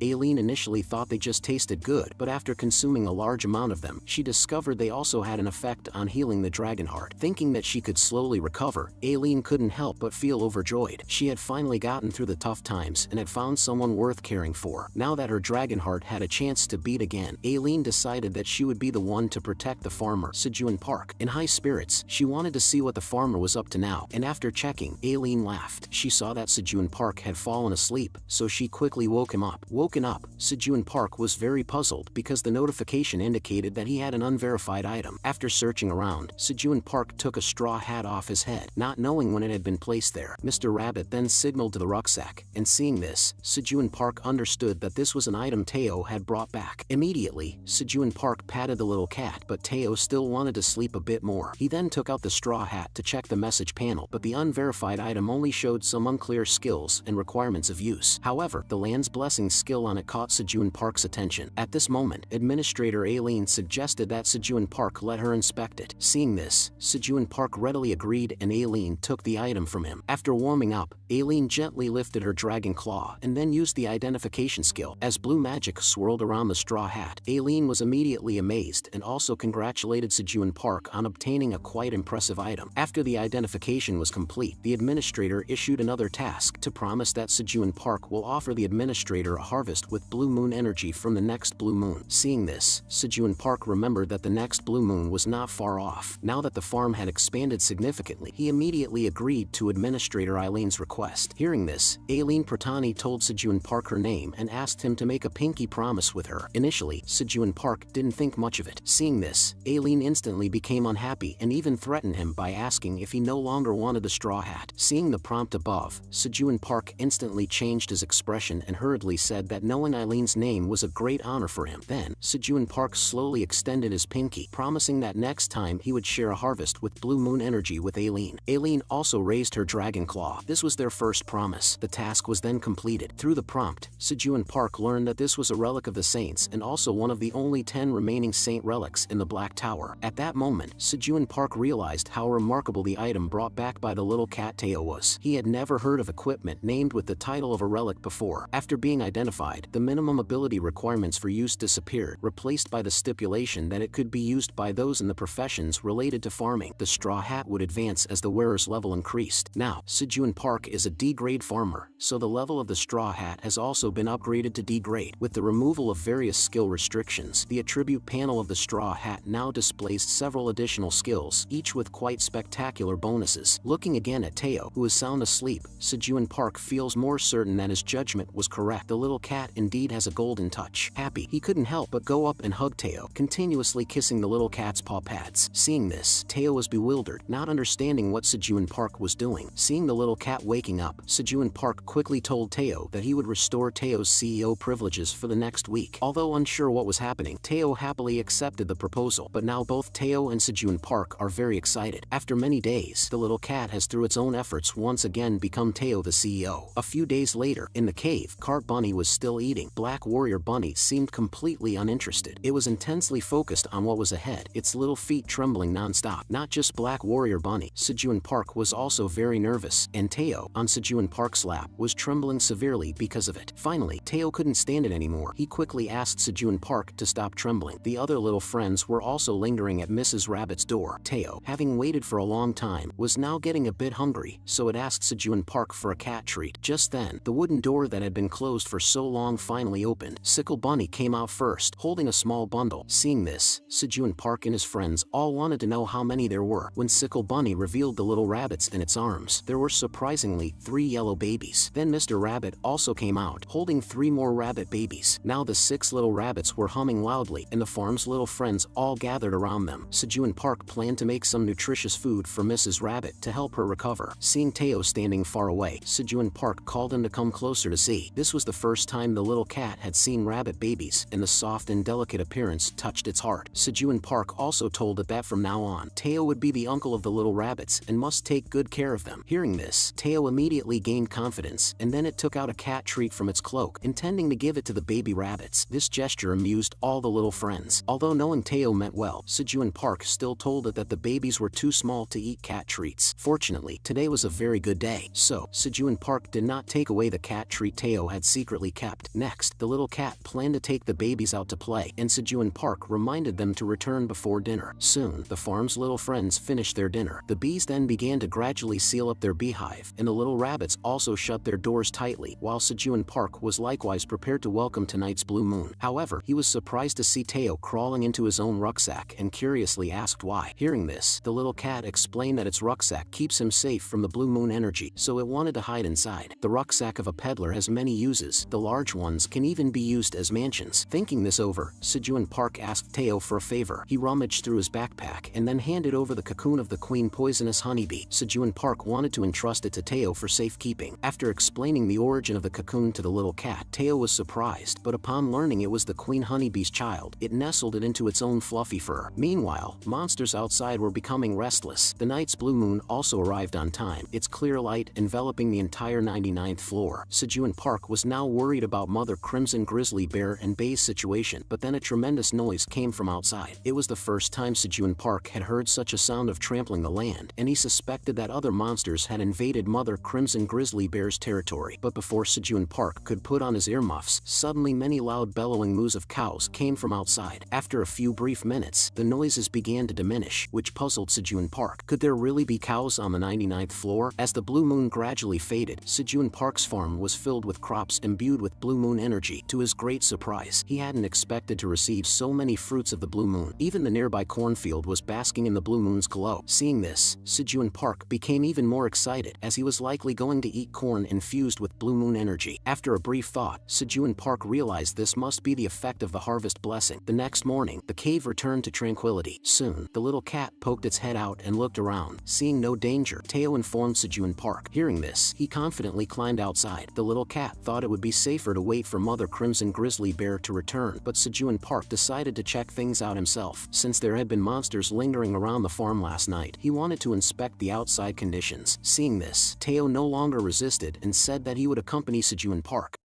Aileen initially thought they just tasted good, but after consuming a large amount of them, she discovered they also had an effect on healing the dragon heart. Thinking that she could slowly recover, Aileen couldn't help but feel overjoyed. She had finally gotten through the tough times and had found someone worth caring for. Now that her dragon heart had a chance to beat again, Aileen decided that she would be the one to protect the farmer, Sejun Park. In high spirits, she wanted to see what the farmer was up to now, and after checking, Aileen laughed. She saw that Sejun Park had fallen asleep, so she quickly woke him up. Woken up, Sejun Park was very puzzled because the notification indicated that he had an unverified item. After searching around, Sejun Park took a straw hat off his head, not knowing when it had been placed there. Mr. Rabbit then signaled to the rucksack, and seeing this, Sejun Park understood that this was an item Teo had brought back. Immediately, Sejun Park patted the little cat, but Teo still wanted to sleep a bit more. He then took out the straw hat to check the message panel, but the unverified item only showed some unclear skills and requirements of use. However, the Land's Blessing skill on it caught Sejun Park's attention. At this moment, Administrator Aileen suggested that Sejun Park let her inspect it. Seeing this, Sejun Park readily agreed and Aileen took the item from him. After warming up, Aileen gently lifted her dragon claw and then used the identification skill. As blue magic swirled around the straw hat, Aileen was immediately amazed and also congratulated Sejun Park on obtaining a quite impressive item. After the identification was complete, the administrator issued another task to promise that Sejun Park will offer the administrator a harvest with blue moon energy from the next blue moon. Seeing this, Sejun Park remembered that the next blue moon was not far off. Now that the farm had expanded significantly, he immediately agreed to Administrator Eileen's request. Hearing this, Aileen Pratani told Sejun Park her name and asked him to make a pinky promise with her. Initially, Sejun Park didn't think much of it. Seeing this, Aileen instantly became unhappy and even threatened him by asking if he no longer wanted the straw hat. Seeing the prompt above, Sejun Park instantly changed his expression and hurriedly said that knowing Eileen's name was a great honor for him. Then, Sejun Park slowly extended his pinky, promising that next time he would share a harvest with blue moon energy with Aileen. Aileen also raised her dragon claw. This was their first promise. The task was then completed. Through the prompt, Sejun Park learned that this was a relic of the saints and also one of the only 10 remaining saint relics in the Black Tower. At that moment, Sejun Park realized how remarkable the item brought back by the little cat Teo was. He had never heard of equipment named with the title of a relic before. After being identified, the minimum ability requirements for use disappeared, replaced by the stipulation that it could be used by those in the professions related to farming. The straw hat would advance as the wearer's level increased. Now, Sejun Park is a D-grade farmer, so the level of the straw hat has also been upgraded to D-grade. With the removal of various skill restrictions, the attribute panel of the straw hat now displays several additional skills, each with quite spectacular bonuses. Looking again at Teo, who is sound asleep, Sejun Park feels more certain that his judgment was correct. The little cat indeed has a golden touch. Happy, he couldn't help but go up and hug Teo, continuously kissing the little cat's paw pads. Seeing this, Teo was bewildered, not understanding what Sejun Park was doing. Seeing the little cat waking up, Sejun Park quickly told Teo that he would restore Teo's CEO privileges for the next week. Although unsure what was happening, Teo happily accepted the proposal, but now both Teo and Sejun Park are very excited. After many days, the little cat has through its own efforts once again become Teo the CEO. A few days later, in the cave, Cart Bunny was still eating. Black Warrior Bunny seemed completely uninterested. It was intensely focused on what was ahead, its little feet trembling non-stop. Not just Black Warrior Bunny, Sejun Park was also very nervous, and Teo, on Sejun Park's lap, was trembling severely because of it. Finally, Teo couldn't stand it anymore. He quickly asked Sejun Park to stop trembling. The other little friends were also lingering at Mrs. Rabbit's door. Teo, having waited for a long time, was now getting a bit hungry, so it asked Sejun Park for a cat treat. Just then, the wooden door that had been closed for so long finally opened. Sickle Bunny came out first, holding a small bundle. Seeing this, Sejun Park and his friends all wanted to know how many there were. When Sickle Bunny revealed the little rabbits in its arms, there were surprisingly 3 yellow babies. Then Mr. Rabbit also came out, holding 3 more rabbit babies. Now the 6 little rabbits were humming loudly, and the farm's little friends all gathered around them. Sejun Park planned to make some nutritious food for Mrs. Rabbit to help her recover. Seeing Teo standing far away, Sejun Park called him to come closer to see. This was the first time the little cat had seen rabbit babies, and the soft and delicate appearance touched its heart. Sejun Park also told it that from now on, Teo would be the uncle of the little rabbits and must take good care of them. Hearing this, Teo immediately gained confidence, and then it took out a cat treat from its cloak, intending to give it to the baby rabbits. This gesture amused all the little friends. Although knowing Teo meant well, Sejun Park still told it that the babies were too small to eat cat treats. Fortunately, today was a very good day, so Sejun Park did not take away the cat treat Teo had secretly kept. Next, the little cat planned to take the babies out to play, and Sejun Park reminded them to return before dinner. Soon, the farm's little friends finished their dinner. The bees then began to gradually seal up their beehive, and the little rabbits also shut their doors tightly, while Sejun Park was likewise prepared to welcome tonight's blue moon. However, he was surprised to see Teo crawling into his own rucksack and curiously asked why. Hearing this, the little cat explained that its rucksack keeps him safe from the blue moon energy, so it wanted to hide inside. The rucksack of a peddler has many uses. The large ones can even be used as mansions. Thinking this over, Sejun Park asked Teo for a favor. He rummaged through his backpack and then handed over the cocoon of the queen poisonous honeybee. Sejun Park wanted to entrust it to Teo for safekeeping. After explaining the origin of the cocoon to the little cat, Teo was surprised, but upon learning it was the queen honeybee's child, it nestled it into its own fluffy fur. Meanwhile, monsters outside were becoming restless. The night's blue moon also arrived on time, its clear light enveloping the entire 99th floor. Sejun Park was now worried about Mother Crimson Grizzly Bear and Bay's situation, but then a tremendous noise came from outside. It was the first time Sejun Park had heard such a sound of trampling the land, and he suspected that other monsters had invaded Mother Crimson Grizzly Bear's territory. But before Sejun Park could put on his earmuffs, suddenly many loud bellowing moos of cows came from outside. After a few brief minutes, the noises began to diminish, which puzzled Sejun Park. Could there really be cows on the 99th floor? As the blue moon gradually faded, Sejun Park's farm was filled with crops imbued with blue moon energy. To his great surprise, he hadn't expected to receive so many fruits of the blue moon. Even the nearby cornfield was basking in the blue moon's glow. Seeing this, Sejun Park became even more excited, as he was likely going to eat corn infused with blue moon energy. After a brief thought, Sejun Park realized this must be the effect of the harvest blessing. The next morning, the cave returned to tranquility. Soon, the little cat poked its head out and looked around. Seeing no danger, Teo informed Sejun Park. Hearing this, he confidently climbed outside. The little cat thought it would be safer to wait for Mother Crimson Grizzly Bear to return, but Sejun Park decided to check things out himself. Since there had been monsters lingering around the farm last night, he wanted to inspect the outside conditions. Seeing this, Teo no longer resisted and said that he would accompany Sejun Park.